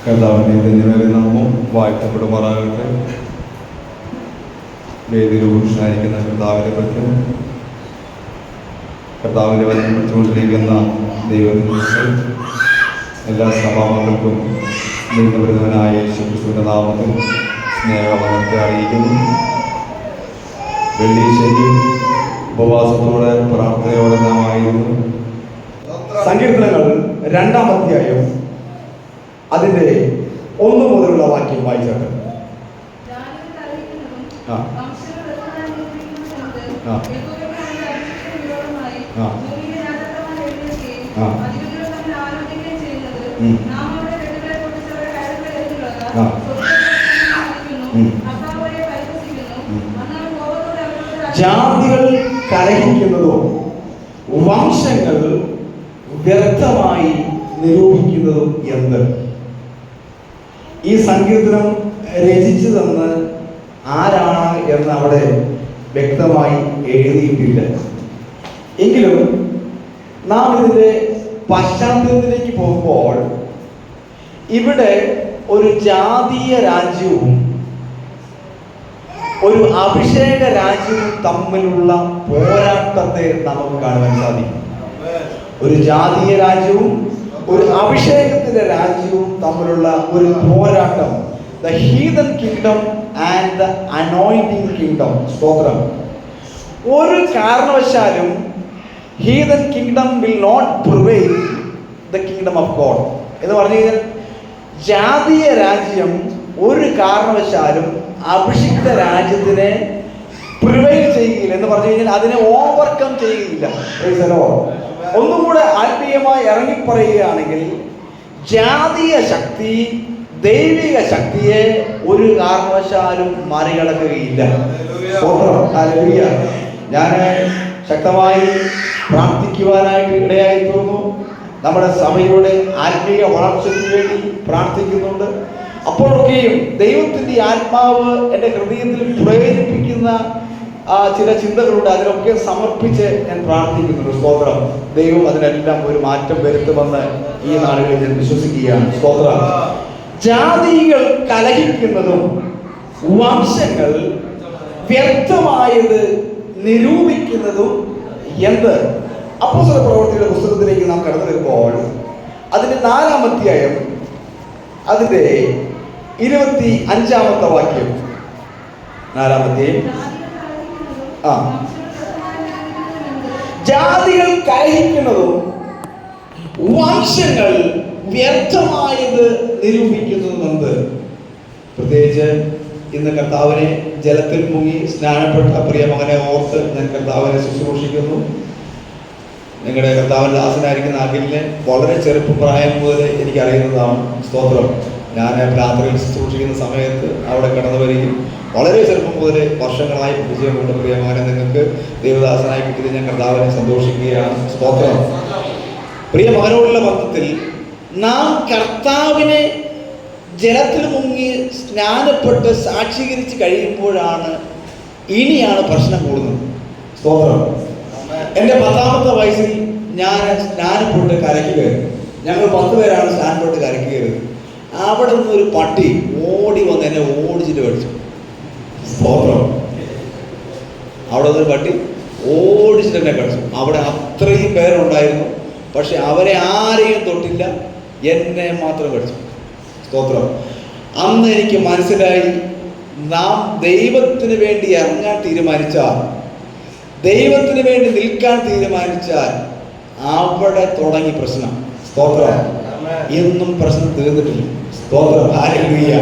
കർത്താവിൻ്റെ ധന്യമായ നാമം വാഴ്ത്തപ്പെടുമാറാകട്ടെ. വേദിയിൽ പുരുഷനായിരിക്കുന്ന കർത്താവിനെ പറ്റി കർത്താവിൻ്റെ വചനം പഠിച്ചുകൊണ്ടിരിക്കുന്ന ദൈവത്തിൻ്റെ എല്ലാ സഭാമക്കൾക്കും ദൈവപ്രദവനായ യേശുക്രിസ്തുവിൻ്റെ നാമത്തിൽ സ്നേഹവന്ദനത്തെ അറിയിക്കുന്നു. വെള്ളിശ്ശേരി ഉപവാസത്തോടെ പ്രാർത്ഥനയോടെ നാം ആയിരുന്നു. സങ്കീർത്തനങ്ങൾ 2-ാം അധ്യായം അതിന്റെ 1 മുതലുള്ള വാക്യം വായിച്ചത്. ജാതികൾ കലഹിക്കുന്നതും വംശങ്ങൾ വ്യർത്ഥമായി നിരൂപിക്കുന്നതും എന്ത്? ഈ സങ്കീർത്തനം രചിച്ചതെന്ന് ആരാണ് എന്ന് അവിടെ വ്യക്തമായി എഴുതിയിട്ടില്ല. എങ്കിലും നാം ഇതിന്റെ പശ്ചാത്തലത്തിലേക്ക് പോകുമ്പോൾ ഇവിടെ ഒരു ജാതീയ രാജ്യവും ഒരു അഭിഷേക രാജ്യവും തമ്മിലുള്ള പോരാട്ടത്തെ നമുക്ക് കാണുവാൻ സാധിക്കും. ഒരു ജാതീയ രാജ്യവും ഒരു അഭിഷേകത്തിന്റെ രാജ്യവും തമ്മിലുള്ള ഒരു പോരാട്ടം. The heathen kingdom and the anointing kingdom. സ്തോത്രം. ഒരു കാരണവശാലും heathen kingdom will not prevail the kingdom of God എന്ന് പറഞ്ഞു കഴിഞ്ഞാൽ ജാതീയ രാജ്യം ഒരു കാരണവശാലും അഭിഷിക്ത രാജ്യത്തിനെ പ്രിവെയിൽ ചെയ്യുകയില്ല എന്ന് പറഞ്ഞു കഴിഞ്ഞാൽ അതിനെ ഓവർകം ചെയ്യുകയില്ല. ഒന്നുകൂടെ ആത്മീയമായി ഇറങ്ങിപ്പറയുകയാണെങ്കിൽ ജാതീയ ശക്തി ദൈവിക ശക്തിയെ ഒരു കാരണവശാലും മറികടക്കുകയില്ല. ഞാൻ ശക്തമായി പ്രാർത്ഥിക്കുവാനായിട്ട് ഇടയായി തീർന്നു. നമ്മുടെ സഭയുടെ ആത്മീയ വളർച്ചയ്ക്ക് വേണ്ടി പ്രാർത്ഥിക്കുന്നുണ്ട്. അപ്പോഴൊക്കെയും ദൈവത്തിൻ്റെ ആത്മാവ് എൻ്റെ ഹൃദയത്തിൽ പ്രേരിപ്പിക്കുന്ന ചില ചിന്തകളുണ്ട്. അതിനൊക്കെ സമർപ്പിച്ച് ഞാൻ പ്രാർത്ഥിക്കുന്നുണ്ട്. സ്തോത്രം. ദൈവം അതിനെല്ലാം ഒരു മാറ്റം വരുത്തുമെന്ന് ഈ നാളുകളിൽ ഞാൻ വിശ്വസിക്കുകയാണ്. സ്തോത്രം. ജാതികൾ കലഹിക്കുന്നതും വംശങ്ങൾ വ്യർത്ഥമായത് നിരൂപിക്കുന്നതും എന്ത്? അപ്പോസ്തല പ്രവൃത്തിയുടെ പുസ്തകത്തിലേക്ക് നാം കടന്നു വരുമ്പോൾ അതിന്റെ 4-ാം അധ്യായം അതിന്റെ 25-ാമത്തെ വാക്യം. 4-ാം അധ്യായം. ജാതികൾ കലഹിക്കുന്നതും വംശങ്ങൾ വ്യർത്ഥമായത് നിരൂപിക്കുന്നതുമെന്ത്? പ്രത്യേകിച്ച് ഇന്ന് കർത്താവിനെ ജലത്തിൽ മുങ്ങി സ്നാനപ്പെട്ട പ്രിയ മകനെ ഓർത്ത് ഞാൻ കർത്താവിനെ ശുശ്രൂഷിക്കുന്നു. നിങ്ങളുടെ കർത്താവിൻ്റെ ദാസനായിരിക്കുന്ന അഖിലിനെ വളരെ ചെറുപ്പപ്രായം മുതൽ എനിക്കറിയുന്നതാണ്. സ്തോത്രം. ഞാൻ രാത്രിയിൽ ശുശ്രൂഷിക്കുന്ന സമയത്ത് അവിടെ കടന്നു വരികയും വളരെ ചെറുപ്പം മുതൽ വർഷങ്ങളായി പരിചയം കൊണ്ട് പ്രിയ മകനെ നിങ്ങൾക്ക് ദൈവദാസനായി കിട്ടിയത് ഞാൻ കർത്താവിനെ സന്തോഷിക്കുകയാണ്. സ്തോത്രം. പ്രിയ മകനോടുള്ള ബന്ധത്തിൽ നാം കർത്താവിനെ ജലത്തിൽ മുങ്ങി സ്നാനപ്പെട്ട് സാക്ഷീകരിച്ച് കഴിയുമ്പോഴാണ് ഇനിയാണ് പ്രശ്നം കൂടുന്നത്. സ്തോത്രം. എൻ്റെ 10-ാമത്തെ വയസ്സിൽ ഞാൻ സ്നാനപ്പെട്ട് കരയ്ക്ക് കയറി. ഞങ്ങൾ 10 പേരാണ് സ്നാനപ്പെട്ട് കരയ്ക്ക് കയറിയത്. അവിടെ നിന്നൊരു പട്ടി ഓടി വന്ന് എന്നെ ഓടിച്ചിട്ട് കടിച്ചു. സ്തോത്രം. അവിടെ നിന്നൊരു പട്ടി ഓടിച്ചിട്ട് എന്നെ കടിച്ചു. അവിടെ അത്രയും പേരുണ്ടായിരുന്നു. പക്ഷെ അവരെ ആരെയും തൊട്ടില്ല, എന്നെ മാത്രം കടിച്ചു. സ്തോത്രം. അന്ന് എനിക്ക് മനസ്സിലായി, നാം ദൈവത്തിന് വേണ്ടി ഇറങ്ങാൻ തീരുമാനിച്ചാൽ, ദൈവത്തിന് വേണ്ടി നിൽക്കാൻ തീരുമാനിച്ചാൽ അവിടെ തുടങ്ങി പ്രശ്നം. സ്തോത്രം. എന്നും പ്രശ്നം തീർന്നിട്ടില്ല. സ്തോത്രം. ഹല്ലേലൂയ.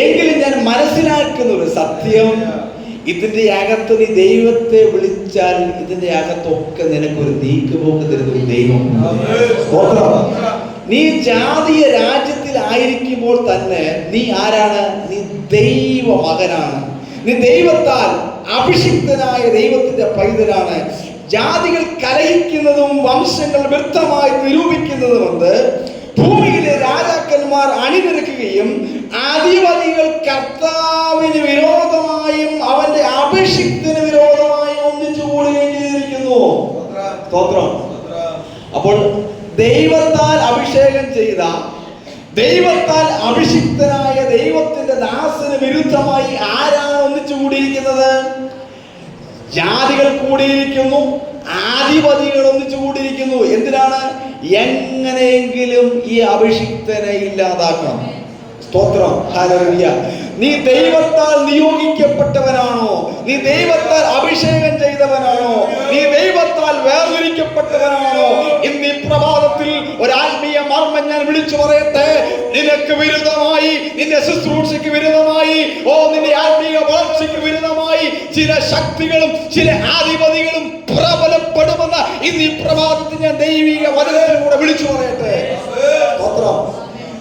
എങ്കിലും ഞാൻ മനസ്സിലാക്കുന്ന ഒരു സത്യം, ഇതിന്റെ അകത്ത് നീ ദൈവത്തെ വിളിച്ചാൽ ഇതിന്റെ അകത്തൊക്കെ നിനക്കൊരു നീക്കുപോക്ക് തരുന്നൊരു ദൈവം. സ്തോത്രം. നീ ജാതീയ രാജ്യത്തിലായിരിക്കുമ്പോൾ തന്നെ നീ ആരാണ്? നീ ദൈവ മകനാണ്. നീ ദൈവത്താൽ അഭിഷിക്തനായ ദൈവത്തിന്റെ പൈതലാണ്. ജാതികൾ കലഹിക്കുന്നതും വംശങ്ങൾ വ്യർത്ഥമായി നിരൂപിക്കുന്നതുകൊണ്ട് ഭൂമിയിലെ രാജാക്കന്മാർ അണിനിരക്കുകയും അധിപതികൾ കർത്താവിന് വിരോധമായും അവന്റെ അഭിഷിക്തന് വിരോധമായും ഒന്നിച്ചു കൂടുകയും ചെയ്തിരിക്കുന്നു. സ്തോത്രം. അപ്പോൾ ദൈവത്താൽ അഭിഷേകം ചെയ്ത, ദൈവത്താൽ ദൈവത്താൽ അഭിഷിക്തനായ ദൈവത്തിന്റെ ദാസന് വിരുദ്ധമായി ആരാണ് ഒന്നിച്ചു കൂടിയിരിക്കുന്നത്? ജാതികൾ കൂടിയിരിക്കുന്നു, ആധിപതികൾ ഒന്നിച്ചു കൂടിയിരിക്കുന്നു. എന്തിനാണ്? എങ്ങനെയെങ്കിലും ഈ അഭിഷിക്തനെ ഇല്ലാതാക്കണം. സ്തോത്രം, ഹല്ലേലൂയ. നീ ദൈവത്താൽ നിയോഗിക്കപ്പെട്ടവനാണോ? നീ ദൈവത്താൽ അഭിഷേകം ചെയ്തവനാണോ? നീ ദൈവത്താൽ വേർതിരിക്കപ്പെട്ടവനാണോ? ഇന്ന് ഈ പ്രഭാതത്തിൽ ഒരു ആത്മീയ മർമ്മം ഞാൻ വിളിച്ചു പറയട്ടെ. നിനക്ക് വിരുദ്ധമായി, നിന്റെ ശുശ്രൂഷയ്ക്ക് വിരുദ്ധമായി, നിന്റെ ആത്മീയ വളർച്ചയ്ക്ക് വിരുദ്ധമായി ചില ശക്തികളും ചില ആധിപതികളും പ്രബലപ്പെടുമെന്ന് ഇന്ന് ഈ പ്രഭാതത്തിൽ ഞാൻ ദൈവിക വചനത്തിലൂടെ വിളിച്ചു പറയട്ടെ. സ്തോത്രം.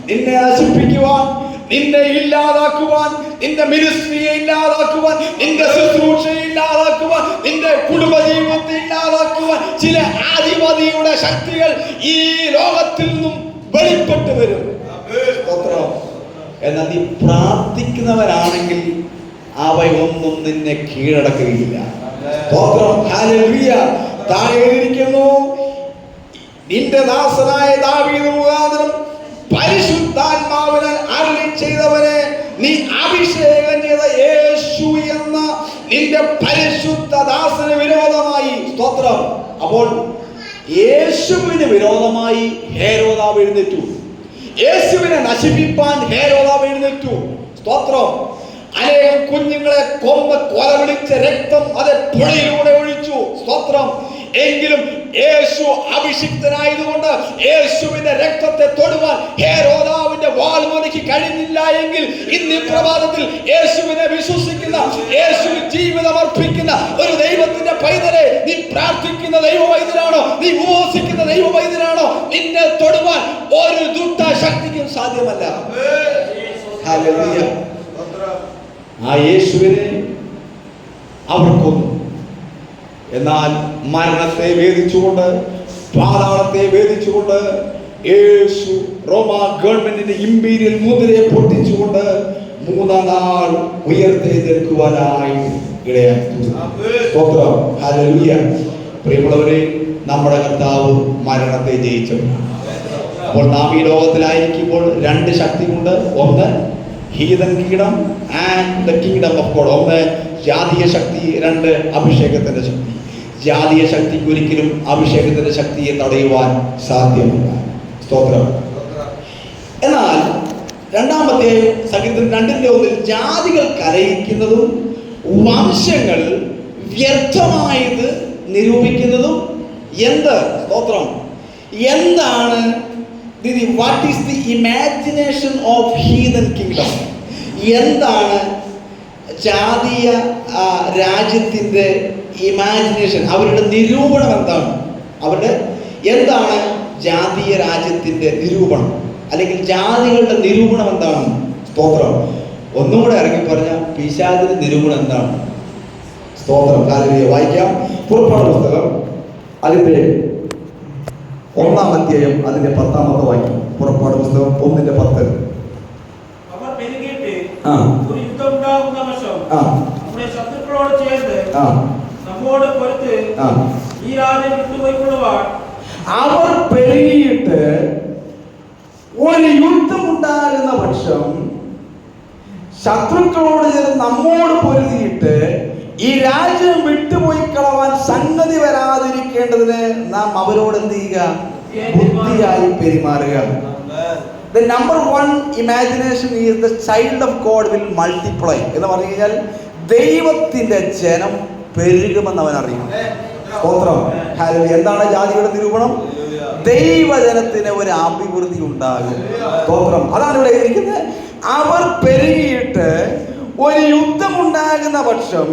നിന്നെ നശിപ്പിക്കുവാൻ, നിന്നെ ഇല്ലാതാക്കുവാൻ, നിന്റെ മിനിസ്ട്രിയെ ഇല്ലാതാക്കുവാൻ, നിന്റെ ശുശ്രൂഷയെ ഇല്ലാതാക്കുവാൻ, നിന്റെ കുടുംബജീവിതത്തെ ഇല്ലാതാക്കുവാൻ ചില ആധിപതിയുടെ ശക്തികൾ ഈ ലോകത്തിൽ നിന്നും വെളിപ്പെട്ടു വരും. എന്നാൽ നീ പ്രാർത്ഥിക്കുന്നവരാണെങ്കിൽ അവയൊന്നും നിന്നെ കീഴടക്കുകയില്ല. താഴെ ഇരിക്കുന്നു, നിന്റെ ദാസനായ ദാവീദ് മുഖാന്തരം പരിശുദ്ധാത്മാവിനാൽ അരുളി ചെയ്തവനെ, നീ അഭിഷേകം ചെയ്ത യേശു എന്ന നിന്റെ പരിശുദ്ധ ദാസന് വിരോധമായി. സ്തോത്രം. അപ്പോൾ യേശുവിന് വിരോധമായി ഹേരോദാവ് എഴുന്നേറ്റു. യേശുവിനെ നശിപ്പിപ്പാൻ ഹേരോദാവ് എഴുന്നേറ്റു. സ്തോത്രം. അനേകം കുഞ്ഞുങ്ങളെ കൊന്ന് കൊലവിളിച്ച രക്തം അത് പുഴയിലൂടെ ഒഴിച്ചു. സ്തോത്രം. എങ്കിലും യേശു അഭിഷിക്തനായതുകൊണ്ട് യേശുവിന്റെ രക്തത്തെ തൊടുവാൻ ഹേരോദാവിന്റെ വാൾ മുനയ്ക്ക് കഴിഞ്ഞില്ല. എങ്കിൽ ഇന്ന് ഈ പ്രഭാതത്തിൽ യേശുവിനെ വിശ്വസിക്കുന്ന, യേശുവിൽ ജീവിതം അർപ്പിക്കുന്ന ഒരു ദൈവത്തിന്റെ പൈതലെ, നീ പ്രാർത്ഥിക്കുന്ന ദൈവവൈദ്യനാണോ? നീ ഉപവസിക്കുന്ന ദൈവവൈദ്യനാണോ? നിന്നെ തൊടുവാൻ ഒരു ദുഷ്ടശക്തിക്കും സാധ്യമല്ല. ഹല്ലേലൂയ. ആ യേശുവിനെ അവർ കൊന്നു. എന്നാൽ മരണത്തെ വേദിച്ചുകൊണ്ട്, പാതാളത്തെ വേദിച്ചുകൊണ്ട് യേശു റോമ ഗവൺമെന്റിന്റെ ഇമ്പീരിയൽ മുദ്രയെ പൊട്ടിച്ചുകൊണ്ട് മൂന്നാം നാൾ ഉയർത്തെഴുന്നേൽക്കുവാനായി ഇടയായി. സ്തോത്രം, ഹല്ലേലൂയ. പ്രിയമുള്ളവരെ, നമ്മുടെ കർത്താവ് മരണത്തെ ജയിച്ചവനാണ്. അപ്പോൾ നാം ഈ ലോകത്തിലായിരിക്കുമ്പോൾ രണ്ട് ശക്തിയുണ്ട്. ഒന്ന് ഹീതൻ kingdom and the kingdom of God. ഒന്ന് ജാതീയ ശക്തി, രണ്ട് അഭിഷേകത്തിന്റെ ശക്തി. ജാതീയ ശക്തിക്ക് ഒരിക്കലും അഭിഷേകത്തിന്റെ ശക്തിയെ തടയുവാൻ സാധ്യമല്ല. സ്തോത്രം. എന്നാൽ രണ്ടാമത്തെ സങ്കീർത്തനം 2:1 ജാതികൾ കലഹിക്കുന്നതും വംശങ്ങൾ വ്യർത്ഥമായത് നിരൂപിക്കുന്നതും എന്ത്? സ്തോത്രം. എന്താണ്? What is the imagination of ഹീതൻ kingdom? എന്താണ് ജാതീയ രാജ്യത്തിന്റെ ഇമാജിനേഷൻ? അവരുടെ നിരൂപണം എന്താണ്? അവരുടെ എന്താണ് ജാതീയ രാജ്യത്തിന്റെ നിരൂപണം, അല്ലെങ്കിൽ ജാതികളുടെ നിരൂപണം എന്താണ്? സ്തോത്രം. ഒന്നുകൂടെ ഇറങ്ങി പറഞ്ഞ പിശാചിന്റെ നിരൂപണം എന്താണ്? സ്തോത്രം. ഹല്ലേലൂയ. വായിക്കാം. പുറപ്പാട് പുസ്തകം അതിന്റെ 1-ാം അധ്യായം അതിന്റെ 10-ാമത്തെ വാക്യം. പുറപ്പാട് പുസ്തകം 1:10. ശത്രുക്കളോട് ചേർന്ന് നമ്മോട് പൊരുത്ത് ഈ രാജ്യം വിട്ടുപോയിക്കൊള്ളുവാൻ അവർ പെരുകിയിട്ട് ഒരു യുദ്ധമുണ്ടാകുന്ന പക്ഷം ശത്രുക്കളോട് ചേർന്ന് നമ്മോട് പൊരുതിയിട്ട് ഈ രാജ്യം വിട്ടുപോയി കളവാൻ സംഗതി വരാതിരിക്കേണ്ടതിന് നാം അവരോട് എന്ത് ചെയ്യുക? ബുദ്ധിയായി പെരുമാറുക. The number one imagination is the child of God will multiply. എന്ന് പറഞ്ഞു കഴിഞ്ഞാൽ ദൈവത്തിന്റെ ജനം പെരുകുമെന്ന് അവൻ അറിയും. സ്തോത്രം. എന്താണ് ജാതികളുടെ നിരൂപണം? ദൈവജനത്തിന് ഒരു അഭിവൃദ്ധി ഉണ്ടാകും. സ്തോത്രം. അതാണ് ഇവിടെ ഇരിക്കുന്നത്. അവർ പെരുകിയിട്ട് ഒരു യുദ്ധമുണ്ടാകുന്ന പക്ഷം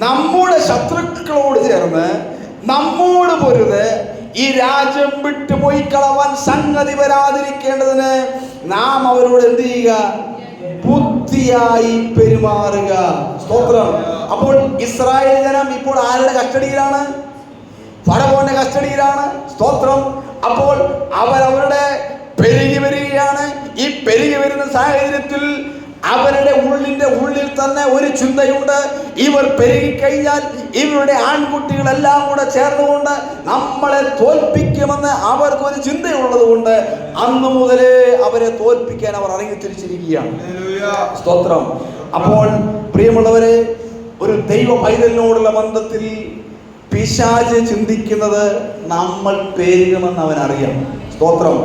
നമ്മുടെ ശത്രുക്കളോട് ചേർന്ന് നമ്മോട് പൊരുത് ഈ രാജ്യം വിട്ടുപോയി കളവാൻ സംഗതി വരാതിരിക്കേണ്ടതിന് നാം അവരോട് എന്ത് ചെയ്യുക? ബുദ്ധിയായി പെരുമാറുക. സ്തോത്രം. അപ്പോൾ ഇസ്രായേൽ ജനം ഇപ്പോൾ ആരുടെ കസ്റ്റഡിയിലാണ്? ഫറവോന്റെ കസ്റ്റഡിയിലാണ്. സ്തോത്രം. അപ്പോൾ അവരവരുടെ പെരുകി വരികയാണ്. ഈ പെരുകി വരുന്ന സാഹചര്യത്തിൽ അവരുടെ ഉള്ളിൽ തന്നെ ഒരു ചിന്തയുണ്ട്. ഇവർ പെരുകിക്കഴിഞ്ഞാൽ ഇവരുടെ ആൺകുട്ടികളെല്ലാം കൂടെ ചേർന്നുകൊണ്ട് നമ്മളെ തോൽപ്പിക്കുമെന്ന് അവർക്കൊരു ചിന്തയുള്ളത് കൊണ്ട് അന്ന് മുതലേ അവരെ തോൽപ്പിക്കാൻ അവർ ഇറങ്ങിത്തിരിച്ചിരിക്കുകയാണ്. സ്തോത്രം. അപ്പോൾ പ്രിയമുള്ളവരെ, ഒരു ദൈവ പൈതലിനോടുള്ള ബന്ധത്തിൽ പിശാച് ചിന്തിക്കുന്നത് നമ്മൾ പെരുകുമെന്ന് അവൻ അറിയാം. സ്തോത്രം.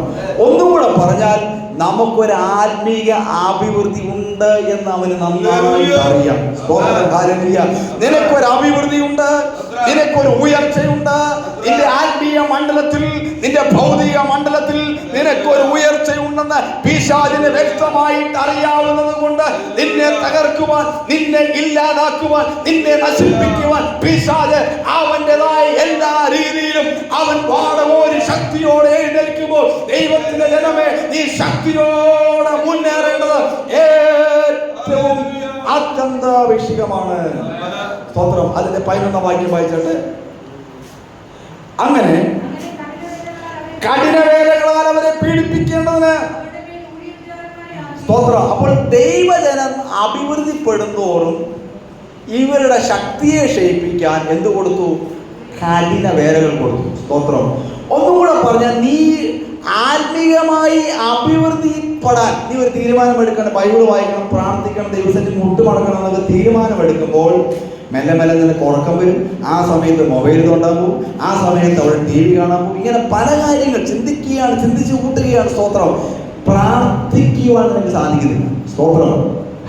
ഒന്നുകൂടെ പറഞ്ഞാൽ നമുക്കൊരു ആത്മീയ അഭിവൃദ്ധി ഉണ്ട് എന്ന് അവന് നന്നായി അറിയാം. സ്തോത്രം. ഹല്ലേലൂയ. നിനക്കൊരു അഭിവൃദ്ധി ഉണ്ട്, നിനക്കൊരു ഉയർച്ചയുണ്ട്. നിന്റെ ആത്മീയ മണ്ഡലത്തിൽ, നിന്റെ ഭൗതിക മണ്ഡലത്തിൽ നിനക്കൊരു ഉയർച്ചയുണ്ടെന്ന് പിശാചിന് വ്യക്തമായിട്ട് അറിയാവുന്നത് കൊണ്ട് നിന്നെ തകർക്കുവാൻ, നിന്നെ ഇല്ലാതാക്കുവാൻ, നിന്നെ നശിപ്പിക്കുവാൻ പിശാച് അവൻ്റെതായ എല്ലാ രീതിയിലും അവൻ വാടകോരി ശക്തിയോടെ എഴുന്നേൽക്കുമ്പോൾ ദൈവത്തിന്റെ ജനമേ, നീ ശക്തിയോടെ മുന്നേറേണ്ടത് ഏറ്റവും അത്യന്താപേക്ഷിതമാണ്. സ്തോത്രം. അതിന്റെ 11 വാക്യം വായിച്ചിട്ട്, അങ്ങനെ കഠിനവേലകളാൽ അവരെ പീഡിപ്പിക്കേണ്ടതിന്. സ്തോത്രം. അപ്പോൾ ദൈവജനം അഭിവൃദ്ധിപ്പെടുന്തോറും ഇവരുടെ ശക്തിയെ ക്ഷയിപ്പിക്കാൻ എന്ത് കൊടുത്തു? കഠിന വേലകൾ കൊടുത്തു. സ്തോത്രം. ഒന്നുകൂടെ പറഞ്ഞാൽ, നീ ആത്മീയമായി അഭിവൃദ്ധിപ്പെടാൻ നീ ഒരു തീരുമാനമെടുക്കണം. ബൈബിൾ വായിക്കണം, പ്രാർത്ഥിക്കണം, ദൈവസന്നിധിയിൽ മുട്ടുമടക്കണം എന്നൊക്കെ തീരുമാനമെടുക്കുമ്പോൾ മെല്ലെ മെല്ലെ നിനക്ക് ഉറക്കം വരും. ആ സമയത്ത് മൊബൈൽ തോണ്ടാൻ പോകും, ആ സമയത്ത് അവിടെ TV കാണാൻ പോകും. ഇങ്ങനെ പല കാര്യങ്ങൾ ചിന്തിച്ചു കൂട്ടുകയാണ്. സ്തോത്രം. പ്രാർത്ഥിക്കുവാൻ നിനക്ക് സാധിക്കുന്നില്ല. സ്തോത്രം.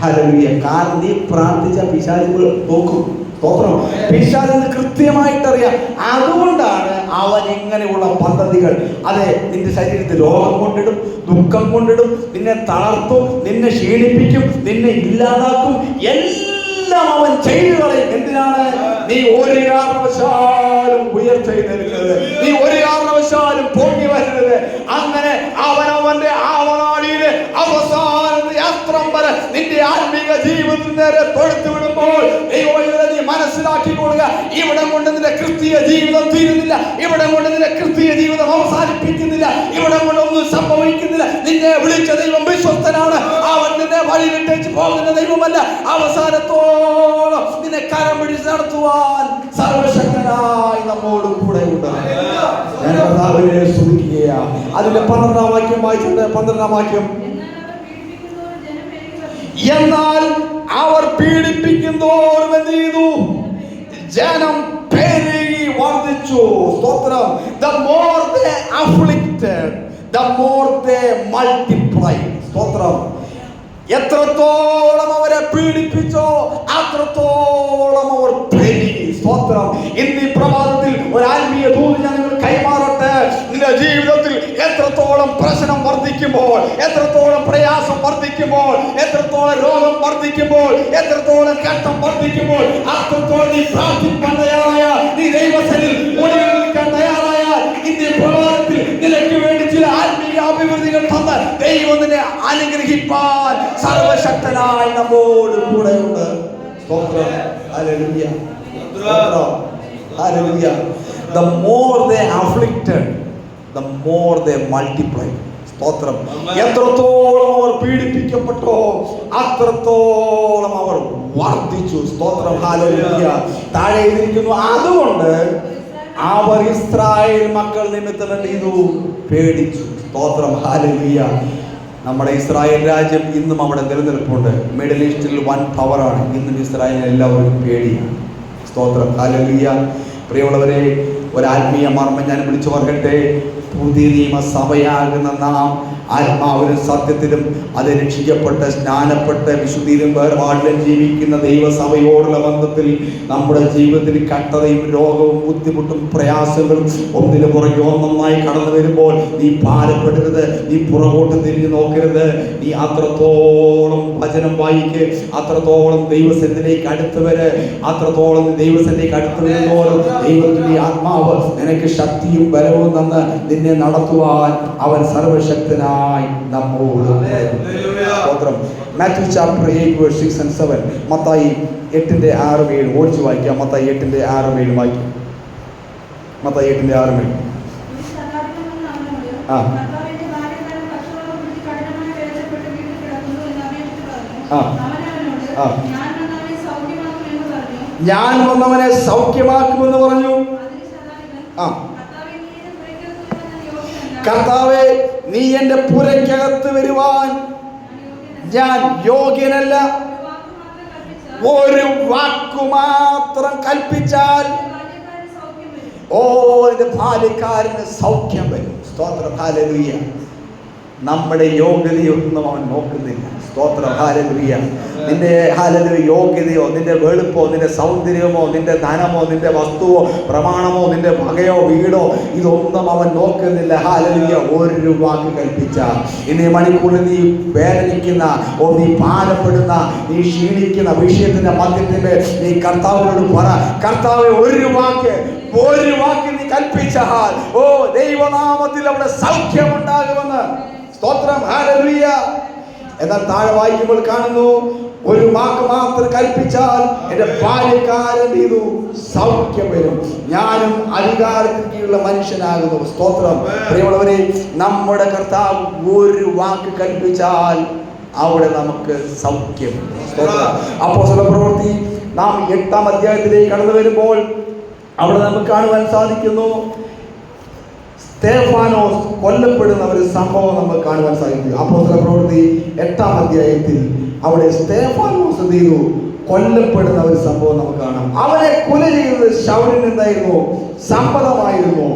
ഹല്ലേലൂയ. കാരണം നീ പ്രാർത്ഥിച്ച പിശാചുകൾ നോക്കും. സ്തോത്രം. പിശാചിന് കൃത്യമായിട്ടറിയാം. അതുകൊണ്ടാണ് അവൻ ഇങ്ങനെയുള്ള പദ്ധതികൾ, അതെ, നിന്റെ ശരീരത്തിൽ രോഗം കൊണ്ടിടും, ദുഃഖം കൊണ്ടിടും, നിന്നെ തളർത്തും, നിന്നെ ക്ഷീണിപ്പിക്കും, നിന്നെ ഇല്ലാതാക്കും, എല്ലാം അവൻ ചെയ്തു കളയും. എന്തിനാണ്? നീ ഒരു കാരണവശാലും ഉയർച്ചയിൽ നിൽക്കരുത്, നീ ഒരു കാരണവശാലും പൊങ്ങി വരരുത്. അങ്ങനെ അവനവന്റെ ആവനാഴിയിലെ അവസാന യാത്രം വരെ നിന്റെ ആത്മീക ജീവിതത്തിൽ നേരെ തൊഴുത്തു വിടുമ്പോൾ നീ മനസ്സിലാക്കിക്കൊള്ളുക, ഇവിടം കൊണ്ട് നിന്റെ ക്രിസ്തീയ ജീവിതം തീരുന്നില്ല, ഇവിടം കൊണ്ട് നിന്റെ ക്രിസ്തീയ ജീവിതം അവസാനിപ്പിക്കുന്നില്ല, ഇവിടം കൊണ്ടൊന്നും സംഭവിക്കുന്നില്ല. നിന്നെ വിളിച്ച ദൈവം വിശ്വസ്തനാണ്. അവൻ നിന്നെ വഴിവിട്ടേച്ച് പോകുന്ന ദൈവമല്ല. അവസാനത്തോളം നിന്നെ കരം പിടിച്ച് നടത്തുവാൻ സർവശക്തനായി നമ്മോട് കൂടെ ഉണ്ട്. ഞാൻ കർത്താവിനെ സ്തുതിക്കുകയാണ്. അതിന്റെ 12 വാക്യം വായിച്ചിട്ട്, 12 വാക്യം, എന്നാൽ അവർ പീഡിപ്പിക്കുന്നതോറും എന്ത് ചെയ്തു? ജനം പെരുകി വർദ്ധിച്ചു. സ്തോത്രം. The more they afflicted, the more they multiplied. സ്തോത്രം. എത്രത്തോളം അവരെ പീഡിപ്പിച്ചോ അത്രത്തോളം അവർ പെരുകി. സ്തോത്രം. ഇന്ന് ഈ പ്രഭാതത്തിൽ ഒരു ആത്മീയ ദൂത് ഞാൻ നിങ്ങൾ കൈമാറട്ടെ. നിന്റെ ജീവിതത്തിൽ എത്രത്തോളം പ്രശ്നം വർദ്ധിക്കുമ്പോൾ, എത്രത്തോളം പ്രയാസം വർദ്ധിക്കുമ്പോൾ, എത്രത്തോളം രോഗം വർദ്ധിക്കുമ്പോൾ, എത്രത്തോളം കഷ്ടം വർദ്ധിക്കുമ്പോൾ, അത്രത്തോളം നീ പ്രാർത്ഥിക്കാൻ തയ്യാറായ, നീ ദൈവസന്നിധിയിൽ മുന്നിൽ നിൽക്കാൻ തയ്യാറായ, ഇന്ന് ഈ പ്രഭാതത്തിൽ നിനക്ക് വേണ്ടി ചില ആത്മീയ അഭിവൃദ്ധികൾ തന്ന് ദൈവം നിന്നെ അനുഗ്രഹിപ്പാൻ സർവശക്തനായി നമ്മോട് കൂടെയുണ്ട്. സ്തോത്രം. ഹല്ലേലൂയ. സ്തോത്രം. Hallelujah. The more they afflicted, the more they multiplied. സ്തോത്രം. എത്രത്തോളം അവർ പീഡിപ്പിക്കപ്പെട്ടോ അത്രത്തോളം അവർ വർദ്ധിച്ചു. സ്തോത്രം. ഹല്ലേലൂയ. താഴെ എഴുതിയിരിക്കുന്നു, അതുകൊണ്ട് അവർ ഇസ്രായേൽ മക്കൾ നിമിത്തം എന്ത് ചെയ്തു? പേടിച്ചു. സ്തോത്രം. ഹല്ലേലൂയ. നമ്മുടെ ഇസ്രായേൽ രാജ്യം ഇന്നും അവിടെ നിലനിൽപ്പുണ്ട്. മിഡിൽ ഈസ്റ്റിൽ വൻ പവറാണ്. ഇന്നും ഇസ്രായേലിന് എല്ലാവർക്കും പേടിയാണ്. സ്തോത്രം. ഹല്ലേലൂയ. പ്രിയമുള്ളവരെ, ഒരു ആത്മീയ മർമ്മം ഞാൻ വിളിച്ചു പറയട്ടെ. പുതിയ നിയമസഭയാകുന്ന നാം ആത്മാവിലും സത്യത്തിലും അത് രക്ഷിക്കപ്പെട്ട് സ്നാനപ്പെട്ട് വിശുദ്ധിയിലും വേർപാടിലും ജീവിക്കുന്ന ദൈവസഭയോടുള്ള ബന്ധത്തിൽ നമ്മുടെ ജീവിതത്തിൽ കഷ്ടതയും രോഗവും ബുദ്ധിമുട്ടും പ്രയാസങ്ങളും ഒന്നിനു പുറകെ ഒന്നൊന്നായി കടന്നു വരുമ്പോൾ നീ ഭാരപ്പെടരുത്, നീ പുറകോട്ട് തിരിഞ്ഞു നോക്കരുത്. നീ അത്രത്തോളം വചനം വായിക്ക്, അത്രത്തോളം ദൈവസന്നിധിയിലേക്ക് അടുത്ത് വരെ, അത്രത്തോളം ദൈവസന്നിധിയിലേക്ക് അടുത്ത് വരുന്നോളും ദൈവത്തിന്റെ ആത്മാവ് നിനക്ക് ശക്തിയും ബലവും തന്ന് നിന്നെ നടത്തുവാൻ അവൻ സർവശക്തനായി നമ്മോട്. സ്തോത്രം. Matthew chapter 8 verse 6 and 7. മത്തായി 8:6-7 ഓടിച്ചു വായിക്കാം. മത്തായി 8:6-7 വായിക്കാം. മത്തായി 8:6-7. ആ ആ. അവനവനോട് ആ. ഞാൻ വന്നവനെ സൗഖ്യമാക്കുമെന്ന് പറഞ്ഞു. ഞാൻ വന്നവനെ സൗഖ്യമാക്കുമെന്ന് പറഞ്ഞു. അതിന് ശതാധിപൻ, ആ. കർത്താവേ, നീ എന്റെ പുരയ്ക്കകത്ത് വരുവാൻ കർത്താവേ, നീ എന്റെ പുരയ്ക്കകത്ത് വരുവാൻ ഞാൻ യോഗ്യനല്ല. ഒരു വാക്ക് മാത്രം കൽപ്പിച്ചാൽ ഒരു വാക്കു മാത്രം കൽപ്പിച്ചാൽ ബാല്യക്കാരന് സൗഖ്യം വരും. ഓ എന്റെ ബാല്യക്കാരന് സൗഖ്യം വരും. സ്തോത്രം, ഹല്ലേലൂയ. നമ്മുടെ യോഗ്യതയൊന്നും അവൻ നോക്കുന്നില്ല. സ്തോത്രം, ഹല്ലേലൂയ. നിന്റെ ഹല്ലേലൂയ യോഗ്യതയോ നിന്റെ വെളുപ്പോ നിന്റെ സൗന്ദര്യമോ നിന്റെ ധനമോ നിന്റെ വസ്തുവോ പ്രമാണമോ നിന്റെ വകയോ വീടോ ഇതൊന്നും അവൻ നോക്കുന്നില്ല. ഹല്ലേലൂയ. ഒരു വാക്ക് കൽപ്പിച്ച ഇന്ന് ഈ മണിക്കൂറിൽ നീ വേദനിക്കുന്ന നീ ഭാരപ്പെടുന്ന നീ ക്ഷീണിക്കുന്ന വിഷയത്തിന്റെ മധ്യത്തിന്റെ നീ കർത്താവിനോട് പറ, കർത്താവെ ഒരു വാക്ക് നീ കൽപ്പിച്ചാൽ ഓ ദൈവനാമത്തിൽ അവിടെ സൗഖ്യമുണ്ടാകുമെന്ന്. സ്തോത്രം, ഹല്ലേലൂയ. എന്നാൽ താഴെ വായിക്കുമ്പോൾ കാണുന്നു, ഒരു വാക്ക് മാത്രം കൽപ്പിച്ചാൽ എന്റെ ബാല്യക്കാരൻ ചെയ്തു സൗഖ്യം വരും. ഞാനും അധികാരത്തിന് കീഴിലുള്ള മനുഷ്യനാകുന്നു. സ്തോത്രം. പ്രിയമുള്ളവരെ, നമ്മുടെ കർത്താവ് ഒരു വാക്ക് കൽപ്പിച്ചാൽ അവിടെ നമുക്ക് സൗഖ്യം. സ്തോത്രം. അപ്പോസ്തല പ്രവൃത്തി നാം 8-ാം അധ്യായത്തിലേക്ക് കടന്നു വരുമ്പോൾ അവിടെ നമുക്ക് കാണുവാൻ സാധിക്കുന്നു, സ്തേഫാനോസ് കൊല്ലപ്പെടുന്ന ഒരു സംഭവം നമുക്ക് കാണുവാൻ സാധിക്കും. അപ്പോസ്തല പ്രവൃത്തി 8-ാം അധ്യായത്തിൽ അവിടെ സ്തേഫാനോസ് എന്ത് ചെയ്തു? കൊല്ലപ്പെടുന്ന ഒരു സംഭവം നമുക്ക് കാണാം. അവനെ കൊല ചെയ്തത് ശൗലിന് എന്തായിരുന്നു? സമ്മതമായിരുന്നു.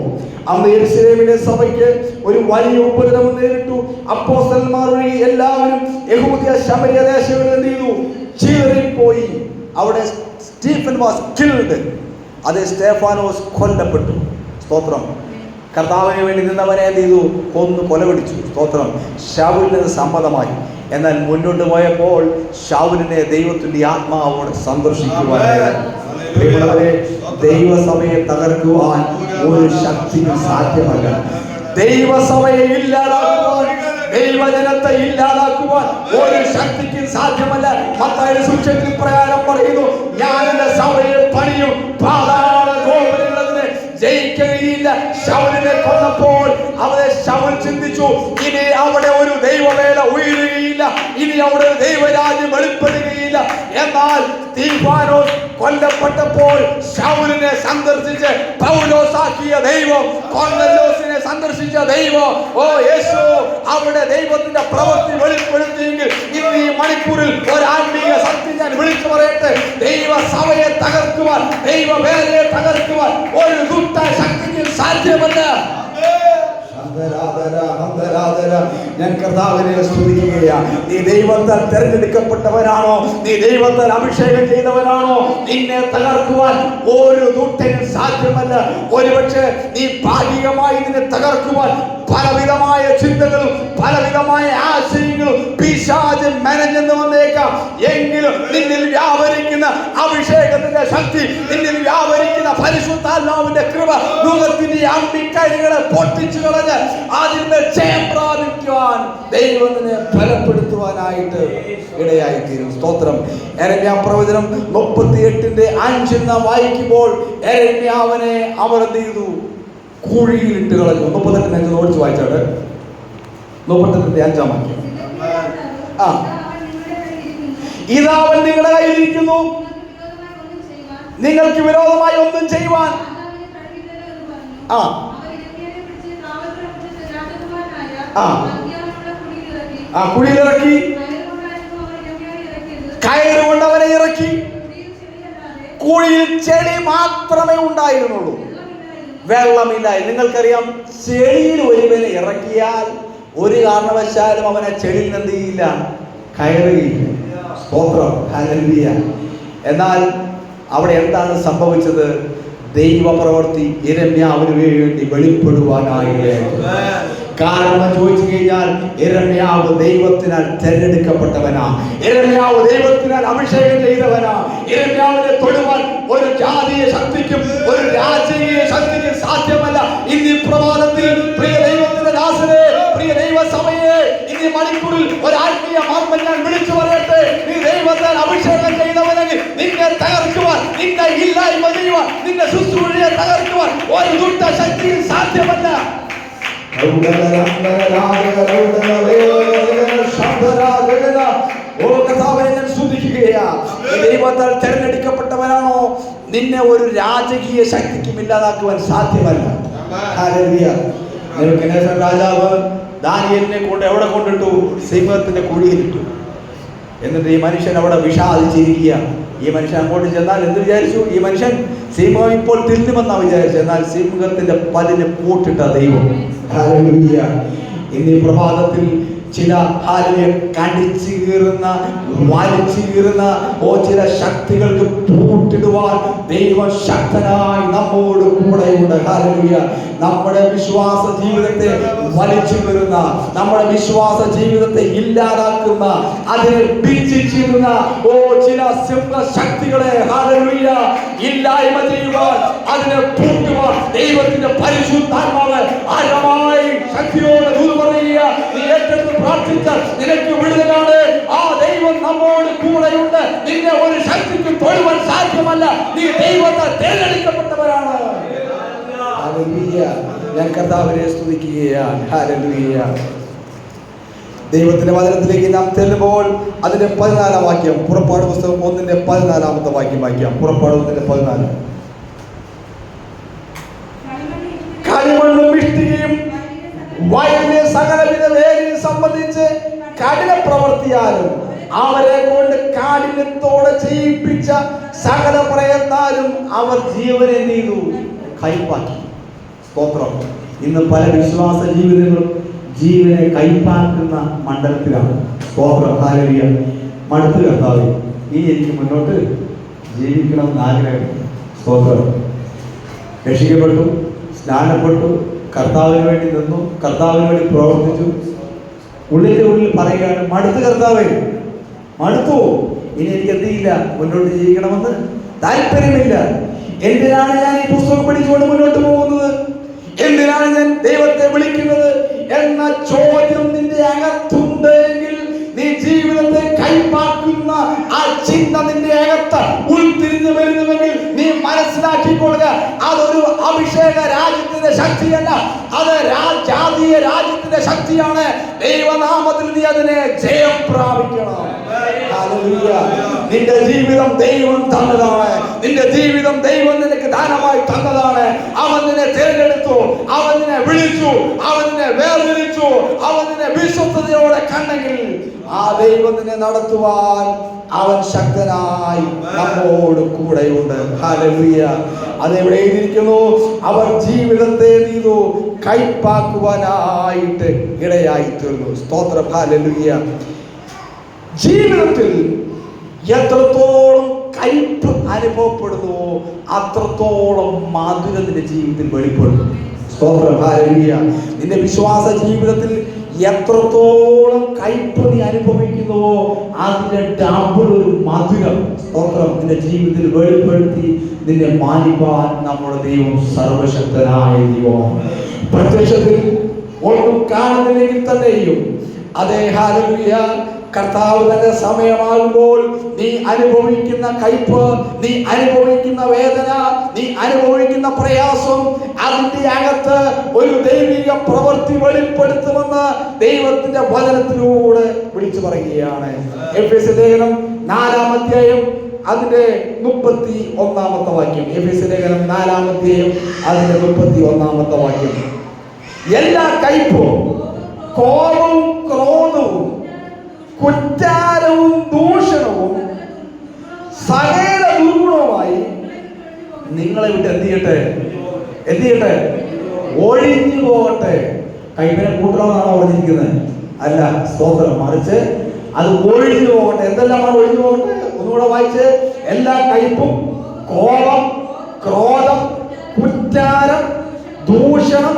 അന്ന് യെരൂശലേമിലെ സഭയ്ക്ക് ഒരു വലിയ ഉപദ്രവം നേരിട്ടു. അപ്പോസ്തലന്മാർ ഒഴികെ എല്ലാവരും യഹൂദിയ ശമര്യ ദേശങ്ങളിൽ എന്ത് ചെയ്തു? ചീറിപ്പോയി. അവിടെ സ്റ്റീഫൻ വാസ് കിൽഡ്. അത് സ്തേഫാനോസ് കൊല്ലപ്പെട്ടു. സ്തോത്രം. കർത്താവിന് വേണ്ടി നിന്നവനെ എന്ത് ചെയ്തു? കൊലപിടിച്ചു. സ്തോത്രം. ശൗലിന് സമ്മതമായി. എന്നാൽ മുന്നോട്ട് പോയപ്പോൾ ശൗലിനെ ദൈവത്തിന്റെ ആത്മാവോട് സന്ദർശിക്കുവാനായി. ദൈവസഭയെ തകർക്കുവാൻ ഒരു ശക്തിക്കും സാധ്യമല്ല. ദൈവസഭയെ ഇല്ലാതാക്കുവാൻ, ദൈവജനത്തെ ഇല്ലാതാക്കുവാൻ ഒരു ശക്തിക്കും സാധ്യമല്ല. മത്തായിയുടെ സുവിശേഷത്തിൽ പ്രകാരം പറയുന്നു, ഞാൻ എന്റെ സഭയെ പണിയും, പാതാള ഗോപുരങ്ങളതിനെ ജയിക്കുകയില്ല. ശൗലിനെ കൊന്നപ്പോൾ അവിടെ ശൗൽ ചിന്തിച്ചു, ഇനി അവിടെ ഒരു ദൈവവേല ഉയരുകയില്ല, ഇനി അവിടെ ഒരു ദൈവരാജ്യം വെളിപ്പെടുകയില്ല. എന്നാൽ സ്തീഫാനോസ് കൊല്ലപ്പെട്ടപ്പോൾ ശൗലിനെ സന്ദർശിച്ച് പൗലോസാക്കിയ ദൈവം, കൊർന്നല്യോസിനെ സന്ദർശിച്ച ദൈവം, ഓ യേശു അവിടെ ദൈവത്തിന്റെ പ്രവൃത്തി വെളിപ്പെടുത്തിയെങ്കിൽ ഇന്ന് ഈ മണിക്കൂറിൽ ഒരു ആത്മീയ സത്യം ഞാൻ വിളിച്ചു പറയട്ടെ. ദൈവസഭയെ തകർക്കുവാൻ, ദൈവവേലയെ തകർക്കുവാൻ ഒരു ദുഷ്ട ശക്തിക്ക് സാധ്യമല്ല. ഞാൻ കർത്താവിനെ സ്തുതിക്കുകയാണ്. നീ ദൈവത്താൽ തെരഞ്ഞെടുക്കപ്പെട്ടവനാണോ? നീ ദൈവത്താൽ അഭിഷേകം ചെയ്തവനാണോ? നിന്നെ തകർക്കുവാൻ ഒരു ദൂതനും സാധ്യമല്ല. ഒരുപക്ഷെ നീ ഭാഗികമായി നിന്നെ തകർക്കുവാൻ പലവിധമായ ചിന്തകളും പലവിധമായ ആശയങ്ങളും പിശാച് മെനഞ്ഞെന്ന് വന്നേക്കാം. എങ്കിലും നിന്നിൽ വ്യാപരിക്കുന്ന അഭിഷേകത്തിന്റെ ശക്തി, നിന്നിൽ വ്യാപരിക്കുന്ന പരിശുദ്ധാത്മാവിന്റെ കൃപ ലോകത്തിന്റെ അമ്പിക്കൈകളെ പൊട്ടിച്ചു കളഞ്ഞ് അതിന്മേൽ ജയം പ്രാപിക്കുവാൻ ദൈവം നിന്നെ ബലപ്പെടുത്തുവാനായിട്ട് ഇടയായിത്തീരും. സ്തോത്രം. യെരമ്യാ പ്രവചനം 38:5 നാം വായിക്കുമ്പോൾ യെരമ്യാവിനെ അവർ എന്ത് ചെയ്തു? കുഴിയിലിട്ട് കളഞ്ഞു. 38:5 ഓടിച്ച് വായിച്ചാണ്. 38:5 വാക്യം. ഇതാ അവൻ നിങ്ങളുടെ കയ്യിലിരിക്കുന്നു, നിങ്ങൾക്ക് വിരോധമായി ഒന്നും ചെയ്യുവാൻ. കുഴിയിലിറക്കി, കയറുകൊണ്ട് അവനെ ഇറക്കി. കുഴിയിൽ ചെളി മാത്രമേ ഉണ്ടായിരുന്നുള്ളൂ, വെള്ളമില്ല. നിങ്ങൾക്കറിയാം, ചെളിയിൽ ഒരുവനെ ഇറക്കിയാൽ ഒരു കാരണവശാലും അവനെ ചെളിയിൽ എന്ത് ചെയ്യില്ല? കയറുകയില്ല. സ്തോത്രം, ഹല്ലേലൂയ. എന്നാൽ അവിടെ എന്താണ് സംഭവിച്ചത്? ദൈവപ്രവൃത്തി യെരമ്യാവിന് വേണ്ടി വെളിപ്പെടുവാനായിട്ട്. കാരണം ചോദിച്ചു കഴിഞ്ഞാൽ യെരമ്യാവ് ദൈവത്തിനാൽ തെരഞ്ഞെടുക്കപ്പെട്ടവനാ. യെരമ്യാവ് ദൈവത്തിനാൽ അഭിഷേകം ചെയ്തവനാ. യെരമ്യാവിനെ തൊടുവാൻ ഒരു ജാതീയ ശക്തിക്കും ഒരു രാജകീയ ശക്തിക്കും സാധ്യമല്ല. ഇന്ന് ഈ പ്രഭാതത്തിൽ പ്രിയ ദൈവത്തിന്റെ ദാസനെ, പ്രിയ ദൈവസഭയെ, ഇന്ന് മണിക്കൂറിൽ ഒരു ആത്മീയ മാർമ്മം ഞാൻ വിളിച്ചു പറയട്ടെ. നീ ദൈവത്താൽ അഭിഷേകം ചെയ്തവനെങ്കിൽ നിന്നെ തകർക്കുവാൻ, നിന്നെ ഇല്ലായ്മ ചെയ്യുവാൻ, നിന്റെ ശുശ്രൂഷയെ തകർക്കുവാൻ ഒരു ദുഷ്ട ശക്തിയും സാധ്യമല്ല. ദൈവത്താൽ തെരഞ്ഞെടുക്കപ്പെട്ടവനാണോ നിന്നെ ഒരു രാജകീയ ശക്തിക്കും ഇല്ലാതാക്കുവാൻ സാധ്യമല്ല. നെബൂഖദ്നേസർ രാജാവ് ദാനിയേലിനെ കൊണ്ട് എവിടെ കൊണ്ടിട്ടു? സിംഹത്തിന്റെ കുഴിയിലിട്ടു. എന്നിട്ട് ഈ മനുഷ്യൻ അവിടെ വിഷാദിച്ചിരിക്കുക. ഈ മനുഷ്യൻ അങ്ങോട്ട് ചെന്നാൽ എന്ത് വിചാരിച്ചു? ഈ മനുഷ്യൻ സിംഹം ഇപ്പോൾ തിന്നുമെന്നാ വിചാരിച്ചു. എന്നാൽ സിംഹത്തിന്റെ പല്ലിന് പൂട്ടിട്ട ദൈവം. ഇന്ന് ഈ പ്രഭാതത്തിൽ ചില കടിച്ചു കീറുന്ന വലിച്ചു കീറുന്ന ചില ശക്തികൾക്ക് പൂട്ടിടുവാൻ ദൈവം ശക്തനായി നമ്മോട് കൂടെയുണ്ട്. ഹല്ലേലൂയ. നമ്മുടെ വിശ്വാസ ജീവിതത്തെ വലിച്ചു കീറുന്ന, നമ്മുടെ വിശ്വാസ ജീവിതത്തെ ഇല്ലാതാക്കുന്ന, അതിനെ ഭിന്നിച്ചിരുന്ന ചില സിംഹ ശക്തികളെ ഹല്ലേലൂയ ഇല്ലായ്മ ചെയ്യുവാൻ, അതിനെ പൂട്ടുവാൻ ദൈവത്തിന്റെ പരിശുദ്ധാത്മാവ് ആഴമായി ശക്തിയോടെ ദൂത് പറയുക. നീ ഏറ്റെടുത്ത് പ്രാർത്ഥിച്ചാൽ നിനക്ക് വിടുതലാണ്. ആ ദൈവം നമ്മോട് കൂടെയുണ്ട്. നിന്നെ ഒരു ശക്തിക്ക് തൊടുവാൻ സാധ്യമല്ല. നീ ദൈവത്താൽ തിരഞ്ഞെടുക്കപ്പെട്ടവരാണ്. ഹല്ലേലൂയ. ഞാൻ കർത്താവിനെ സ്തുതിക്കുകയാണ്. ഹല്ലേലൂയ. ദൈവത്തിന്റെ വചനത്തിലേക്ക് നാം ചെല്ലുമ്പോൾ അതിന്റെ 14-ാം വാക്യം, പുറപ്പാട് പുസ്തകം 1-ന്റെ 14 വാക്യം. പുറപ്പാട് 1-ന്റെ 14. കളിമണ്ണും ഇഷ്ടികയും വയലിലെ സകലവിധ വേലയും സംബന്ധിച്ച് കഠിന പ്രവർത്തിയാലും അവരെ കൊണ്ട് കാഠിന്യത്തോടെ ചെയ്യിപ്പിച്ച സകല പ്രയത്നാലും അവർ ജീവനെ നീതു കൈപ്പാക്കി. സ്തോത്രം. ഇന്ന് പല വിശ്വാസ ജീവിതങ്ങളും ജീവനെ കൈപ്പാക്കുന്ന മണ്ഡലത്തിലാണ്. സ്തോത്രം. ഹല്ലേലൂയ. മടുത്തു കർത്താവേ, നീ എനിക്ക് മുന്നോട്ട് ജീവിക്കണമെന്ന് ആഗ്രഹമുണ്ട്. സ്തോത്രം. രക്ഷിക്കപ്പെട്ടു, സ്നാനപ്പെട്ടു, കർത്താവിന് വേണ്ടി നിന്നു, കർത്താവിന് വേണ്ടി പ്രവർത്തിച്ചു. ഉള്ളിന്റെ ഉള്ളിൽ പറയുകയാണ്, മടുത്തു കർത്താവേ, മടുത്തു, ഇനി എനിക്ക് എന്തിയില്ല, മുന്നോട്ട് ജീവിക്കണമെന്ന് താല്പര്യമില്ല. എന്തിനാണ് ഞാൻ ഈ പുസ്തകം പഠിച്ചുകൊണ്ട് മുന്നോട്ട് പോകുന്നത്? എന്തിനാണ് ഞാൻ ദൈവത്തെ വിളിക്കുന്നത് എന്ന ചോദ്യം നിന്റെ അകത്തുണ്ടെങ്കിൽ, നീ ജീവിതത്തെ കൈപ്പാക്കുന്ന ആ ചിന്ത നിന്റെ അകത്ത് ഉൾത്തിരിഞ്ഞു വരുന്നുവെങ്കിൽ നീ മനസ്സിലാക്കിക്കൊള്ളുക, അതൊരു അഭിഷേക രാജ്യത്തിന്റെ ശക്തിയല്ല, അത് ജാതീയ രാജ്യത്തിന്റെ ശക്തിയാണ്. ദൈവനാമത്തിൽ നീ അതിനെ ജയം പ്രാപിക്കണം. ഹല്ലേലൂയ. നിന്റെ ജീവിതം ദൈവം തന്നതാണ്. നിന്റെ ജീവിതം ദൈവം നിനക്ക് ദാനമായി തന്നതാണ്. അവൻ നിന്നെ തിരഞ്ഞെടുത്തു, അവൻ നിന്നെ വിളിച്ചു, അവൻ നിന്നെ വേർതിരിച്ചു, അവൻ നിന്നെ വിശ്വസ്തയോടെ കണ്ടെങ്കിൽ ആ ദൈവം നിന്നെ നടത്തുവാൻ അവൻ ശക്തനായി നമ്മോട് കൂടെയുണ്ട്. ഹല്ലേലൂയ. അതെവിടെ എഴുതിയിരിക്കുന്നു? അവർ ജീവിതത്തെ നീതു കൈപ്പാക്കുവാനായിട്ട് ഇടയായി തീർന്നു. സ്തോത്രം. ഹല്ലേലൂയ. ജീവിതത്തിൽ എത്രത്തോളം കയ്പ് അനുഭവപ്പെടുന്നുവോ അത്രത്തോളം മധുരം നിന്റെ ജീവിതത്തിൽ വെളിപ്പെടുന്നു. സ്തോത്രം. ഹല്ലേലൂയ. നിന്റെ വിശ്വാസ ജീവിതത്തിൽ എത്രത്തോളം കയ്പ് നീ അനുഭവിക്കുന്നുവോ അതിന്റെ ഡബിൾ ഒരു മധുരം, സ്തോത്രം, നിന്റെ ജീവിതത്തിൽ വെളിപ്പെടുത്തി നിന്നെ മാനിപ്പാൻ നമ്മുടെ ദൈവം സർവശക്തനായ ദൈവമാണ്. പ്രത്യക്ഷത്തിൽ ഒന്നും കാണുന്നില്ലെങ്കിൽ തന്നെയും അതേ ഹല്ലേലൂയ കർത്താവ് തന്റെ സമയമാകുമ്പോൾ നീ അനുഭവിക്കുന്ന കയ്പ്, നീ അനുഭവിക്കുന്ന വേദന, നീ അനുഭവിക്കുന്ന പ്രയാസം, അതിന്റെ അകത്ത് ഒരു ദൈവിക പ്രവൃത്തി വെളിപ്പെടുത്തുമെന്ന് ദൈവത്തിന്റെ വചനത്തിലൂടെ വിളിച്ചു പറയുകയാണ്. എഫേസ്യ ലേഖനം 4-ാം അധ്യായം അതിന്റെ 31-ാമത്തെ വാക്യം. എഫേസ്യ ലേഖനം 4-ാം അധ്യായം അതിന്റെ 31-ാമത്തെ വാക്യം. എല്ലാ കയ്പും കോപവും ക്രോധവും കുറ്റാരവും ദൂഷണവും സകല ദുർഗുണവുമായി നിങ്ങളെ വിട്ട് എന്ത് ചെയ്യട്ടെ? ഒഴിഞ്ഞു പോകട്ടെ. കൈപ്പിനെ കൂട്ടണമെന്നാണോ പറഞ്ഞിരിക്കുന്നത്? അല്ല, സ്തോത്രം. മറിച്ച് അത് ഒഴിഞ്ഞു പോകട്ടെ. എന്തെല്ലാമാണ് ഒഴിഞ്ഞു പോകട്ടെ? ഒന്നുകൂടെ വായിച്ച്. എല്ലാ കയ്പും കോപം ക്രോധം കുറ്റാരം ദൂഷണം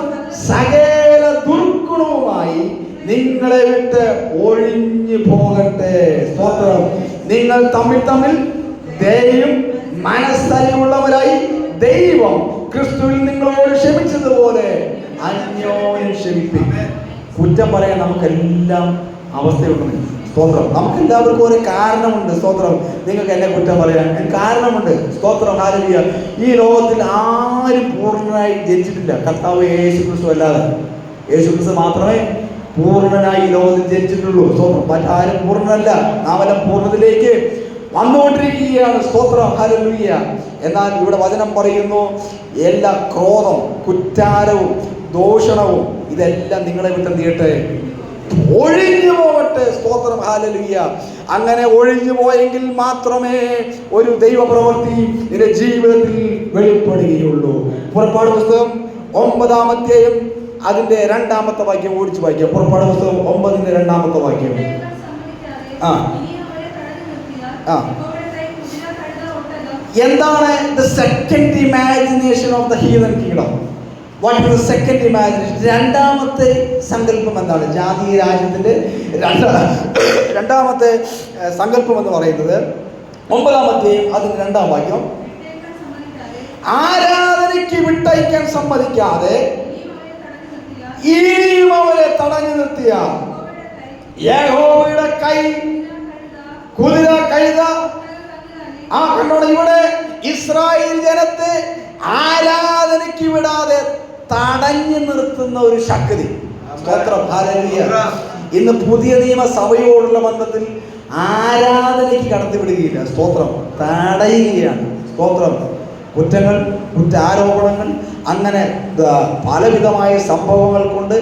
സകല ദുർഗുണവുമായി നിങ്ങളെ വിട്ട് ഒഴിഞ്ഞു പോകട്ടെ. സ്തോത്രം. നിങ്ങൾ തമ്മിൽ ദയയും മനസ്സലിവുള്ളവരായി ദൈവം ക്രിസ്തുവിൽ നിങ്ങളോട് ക്ഷമിച്ചതുപോലെ അന്യോന്യം ക്ഷമിപ്പിൻ. കുറ്റം പറയാൻ നമുക്കെല്ലാം അവസ്ഥയുണ്ട്. സ്തോത്രം. നമുക്കെല്ലാവർക്കും ഒരു കാരണമുണ്ട്. സ്തോത്രം. നിങ്ങൾക്ക് എന്നെ കുറ്റം പറയാൻ കാരണമുണ്ട്. സ്തോത്രം. ഹല്ലേലൂയ. ഈ ലോകത്തിൽ ആരും പൂർണ്ണനായി ജനിച്ചിട്ടില്ല, കർത്താവ് യേശു ക്രിസ്തു അല്ലാതെ. യേശുക്രിസ്തു മാത്രമേ പൂർണ്ണനായി ലോകത്തിൽ ജനിച്ചിട്ടുള്ളൂ. സ്തോത്രം. മറ്റാരും പൂർണ്ണനല്ല. നാമെല്ലാം പൂർണ്ണതയിലേക്ക് വന്നുകൊണ്ടിരിക്കുകയാണ്. സ്തോത്രം. ഹല്ലേലൂയ. എന്നാൽ ഇവിടെ വചനം പറയുന്നു, എല്ലാ ക്രോധം, കുറ്റാരവും ദോഷണവും ഇതെല്ലാം നിങ്ങളെ വിട്ട് നീട്ടെ, ഒഴിഞ്ഞു പോകട്ടെ. സ്തോത്രം. ഹല്ലേലൂയ. അങ്ങനെ ഒഴിഞ്ഞു പോയെങ്കിൽ മാത്രമേ ഒരു ദൈവപ്രവൃത്തി നിന്റെ ജീവിതത്തിൽ വെളിപ്പെടുകയുള്ളൂ. പുറപ്പാട് പുസ്തകം 9-ാം അധ്യായം അതിന്റെ 2-ാമത്തെ വാക്യം ഓടിച്ചു വായിക്കാം. പുറപ്പാട് പുസ്തകം 9-ന്റെ 2-ാമത്തെ വാക്യം. എന്താണ് the second imagination of the heathen kingdom? What is the second imagination? രണ്ടാമത്തെ സങ്കല്പം എന്താണ്? ജാതീയ രാജ്യത്തിന്റെ രണ്ടാമത്തെ സങ്കല്പം എന്ന് പറയുന്നത് 9-ാം അധ്യായം അതിന്റെ 2-ാം വാക്യം. ആരാധനയ്ക്ക് വിട്ടയക്കാൻ സമ്മതിക്കാതെ ഇനിയും അവരെ തടഞ്ഞു നിർത്തിയ യഹോവയുടെ കൈ കുതിര കഴുത. കണ്ടോണം, ഇവിടെ ഇസ്രായേൽ ജനത്തെ ആരാധനയ്ക്ക് വിടാതെ തടഞ്ഞു നിർത്തുന്ന ഒരു ശക്തി. സ്തോത്രം. ഹല്ലേലൂയ. ഇന്ന് പുതിയ നിയമസഭയോടുള്ള ബന്ധത്തിൽ ആരാധനയ്ക്ക് കടത്തിവിടുകയില്ല. സ്തോത്രം. തടയുകയാണ്. സ്തോത്രം. കുറ്റങ്ങൾ, കുറ്റാരോപണങ്ങൾ, അങ്ങനെ പലവിധമായ സംഭവങ്ങൾ കൊണ്ട്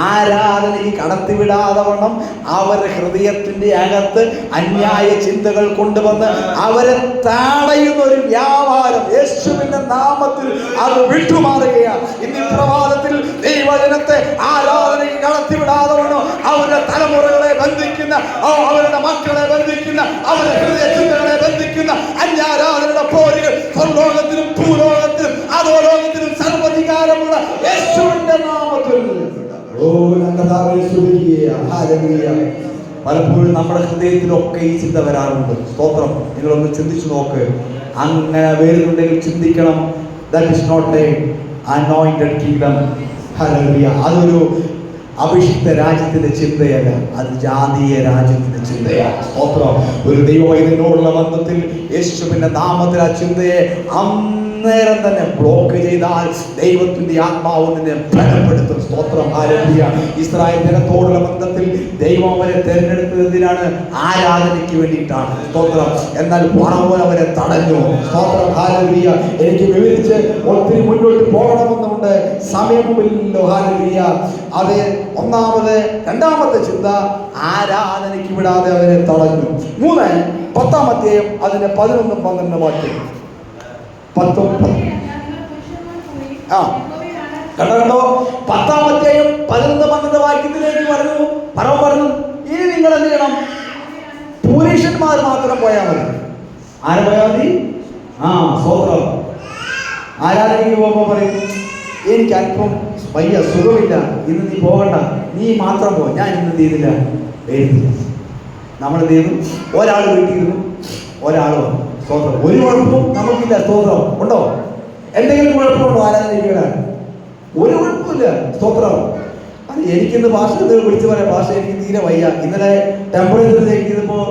ആരാധനയ്ക്ക് കടത്തിവിടാതെ വണ്ണം അവരുടെ ഹൃദയത്തിൻ്റെ അകത്ത് അന്യായ ചിന്തകൾ കൊണ്ടുവന്ന് അവരെ തടയുന്ന ഒരു വ്യാപാരം യേശുവിന്റെ നാമത്തിൽ അത് വിട്ടുമാറുകയാണ്. ഇന്ന് പ്രഭാതത്തിൽ ദൈവജനത്തെ ആരാധനയ്ക്ക് കടത്തിവിടാതെ വണ്ണം അവരുടെ തലമുറകളെ ബന്ധിക്കുന്ന, അവരുടെ മക്കളെ ബന്ധിക്കുന്ന, അവരുടെ ഹൃദയ ചിന്തകളെ ബന്ധിക്കുന്ന അന്യാരാധനയുടെ പോരുകൾ സ്വർലോകത്തിലും ഭൂലോകത്തിലും അധോലോകത്തിലും സർവ്വാധികാരമുള്ള യേശുവിന്റെ നാമത്തിൽ പലപ്പോഴും നമ്മുടെ ഹൃദയത്തിലൊക്കെ ഈ ചിന്ത വരാറുണ്ട്. സ്തോത്രം. നിങ്ങളൊന്ന് ചിന്തിച്ചു നോക്ക്. അങ്ങനെ വരുന്നുണ്ടെങ്കിൽ ചിന്തിക്കണം, that is not a anointed kingdom. Hallelujah. അതൊരു അഭിഷിക്ത രാജ്യത്തിന്റെ ചിന്തയല്ല, അത് ജാതീയ രാജ്യത്തിന്റെ ചിന്തയാണ്. സ്തോത്രം. ഒരു ദൈവവൈദ്യനോടുള്ള ബന്ധത്തിൽ യേശുവിന്റെ നാമത്തിൽ ആ ചിന്തയെ അന്നേരം തന്നെ ബ്ലോക്ക് ചെയ്താൽ ദൈവത്തിന്റെ ആത്മാവ് നിന്നെ ബലപ്പെടുത്തും. സ്തോത്രം. ഹല്ലേലൂയ. ഇസ്രായേൽ ജനത്തോടുള്ള ബന്ധത്തിൽ ദൈവം അവരെ തിരഞ്ഞെടുത്തത് എന്തിനാണ്? ആരാധനയ്ക്ക് വേണ്ടിയിട്ടാണ്. സ്തോത്രം. എന്നാൽ പണവോൽ അവരെ തടഞ്ഞു. സ്തോത്രം. ഹല്ലേലൂയ. എനിക്ക് വിവരിച്ച് ഒത്തിരി മുന്നോട്ട് പോകണമെന്നുണ്ട്, സമയമില്ലല്ലോ. ഹല്ലേലൂയ. അത് ഒന്നാമത്. രണ്ടാമത്തെ ചിന്ത, ആരാധനയ്ക്ക് വിടാതെ അവരെ തടഞ്ഞു. 10-ാം അധ്യായം അതിന്റെ 11-12 വാക്യം. 10 കണ്ടോ? 10-ാം അധ്യായം 11-12 വാക്യത്തിലേക്ക് പറഞ്ഞു, ഇനി നിങ്ങൾ എന്ത് ചെയ്യണം? പുരുഷന്മാർ മാത്രം പോയാൽ മതി. ആരെ പോയാൽ മതി? സ്തോത്രം. ആരാധനയ്ക്ക് പോകുമ്പോൾ പറയും, എനിക്ക് അല്പം വയ്യ, സുഖമില്ല, ഇന്ന് നീ പോകണ്ട, നീ മാത്രം പോ, ഞാൻ ഇന്ന് എന്ത് ചെയ്തില്ല, വരുന്നില്ല. നമ്മൾ എന്ത് ചെയ്തു? ഒരാൾ വീട്ടിയിരുന്നു, ഒരാൾ വന്നു. സ്തോത്രം. ഒരു കുഴപ്പവും നമുക്കില്ല. സ്തോത്രം. ഉണ്ടോ? എന്തെങ്കിലും കുഴപ്പമുണ്ടോ ആരാധനയ്ക്ക് വരാൻ? ഒരു കുഴപ്പമില്ല. സ്തോത്രം. അത് എനിക്കിന്ന് ഭാഷ വിളിച്ചു പറയാം, ഭാഷ എനിക്ക് തീരെ വയ്യ. ഇന്നലെ ടെമ്പറേച്ചർ ചെക്ക് ചെയ്തപ്പോൾ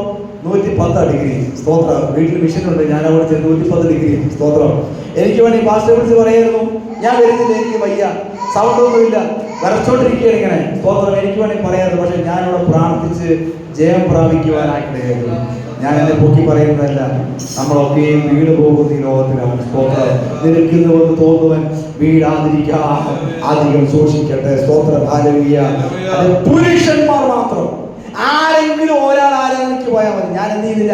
110 ഡിഗ്രി. സ്തോത്രം. വീട്ടിൽ മിഷനുണ്ട്, ഞാൻ അവിടെ ചെന്ന് 110 ഡിഗ്രി. സ്തോത്രം. എനിക്ക് വേണ്ടി ഭാഷ വിളിച്ച് പറയായിരുന്നു, ഞാൻ വരുന്നില്ല, എനിക്ക് വയ്യ, സൗണ്ടൊന്നുമില്ല, വരച്ചോണ്ടിരിക്കുകയാണ് ഇങ്ങനെ. സ്തോത്രം. എനിക്ക് വേണമെങ്കിൽ പറയാറുണ്ട്, പക്ഷെ ഞാനിവിടെ പ്രാർത്ഥിച്ച് ജയം പ്രാപിക്കുവാനായിട്ടായിരുന്നു. ഞാൻ എന്നെ പൊക്കി പറയുന്നതല്ല, നമ്മളൊക്കെയും വീട് പോകുന്ന ഈ ലോകത്തിലാണ്. സ്തോത്രം. നിൽക്കുന്നുവെന്ന് തോന്നുവൻ വീഴാതിരിക്കാം, അധികം സൂക്ഷിക്കട്ടെ. സ്തോത്രം. ഹല്ലേലൂയ. അത് പുരുഷന്മാർ മാത്രം. ആരെങ്കിലും ഒരാൾ ആരാധനയ്ക്ക് പോയാൽ മതി. ഞാൻ എന്ത് ചെയ്തില്ല,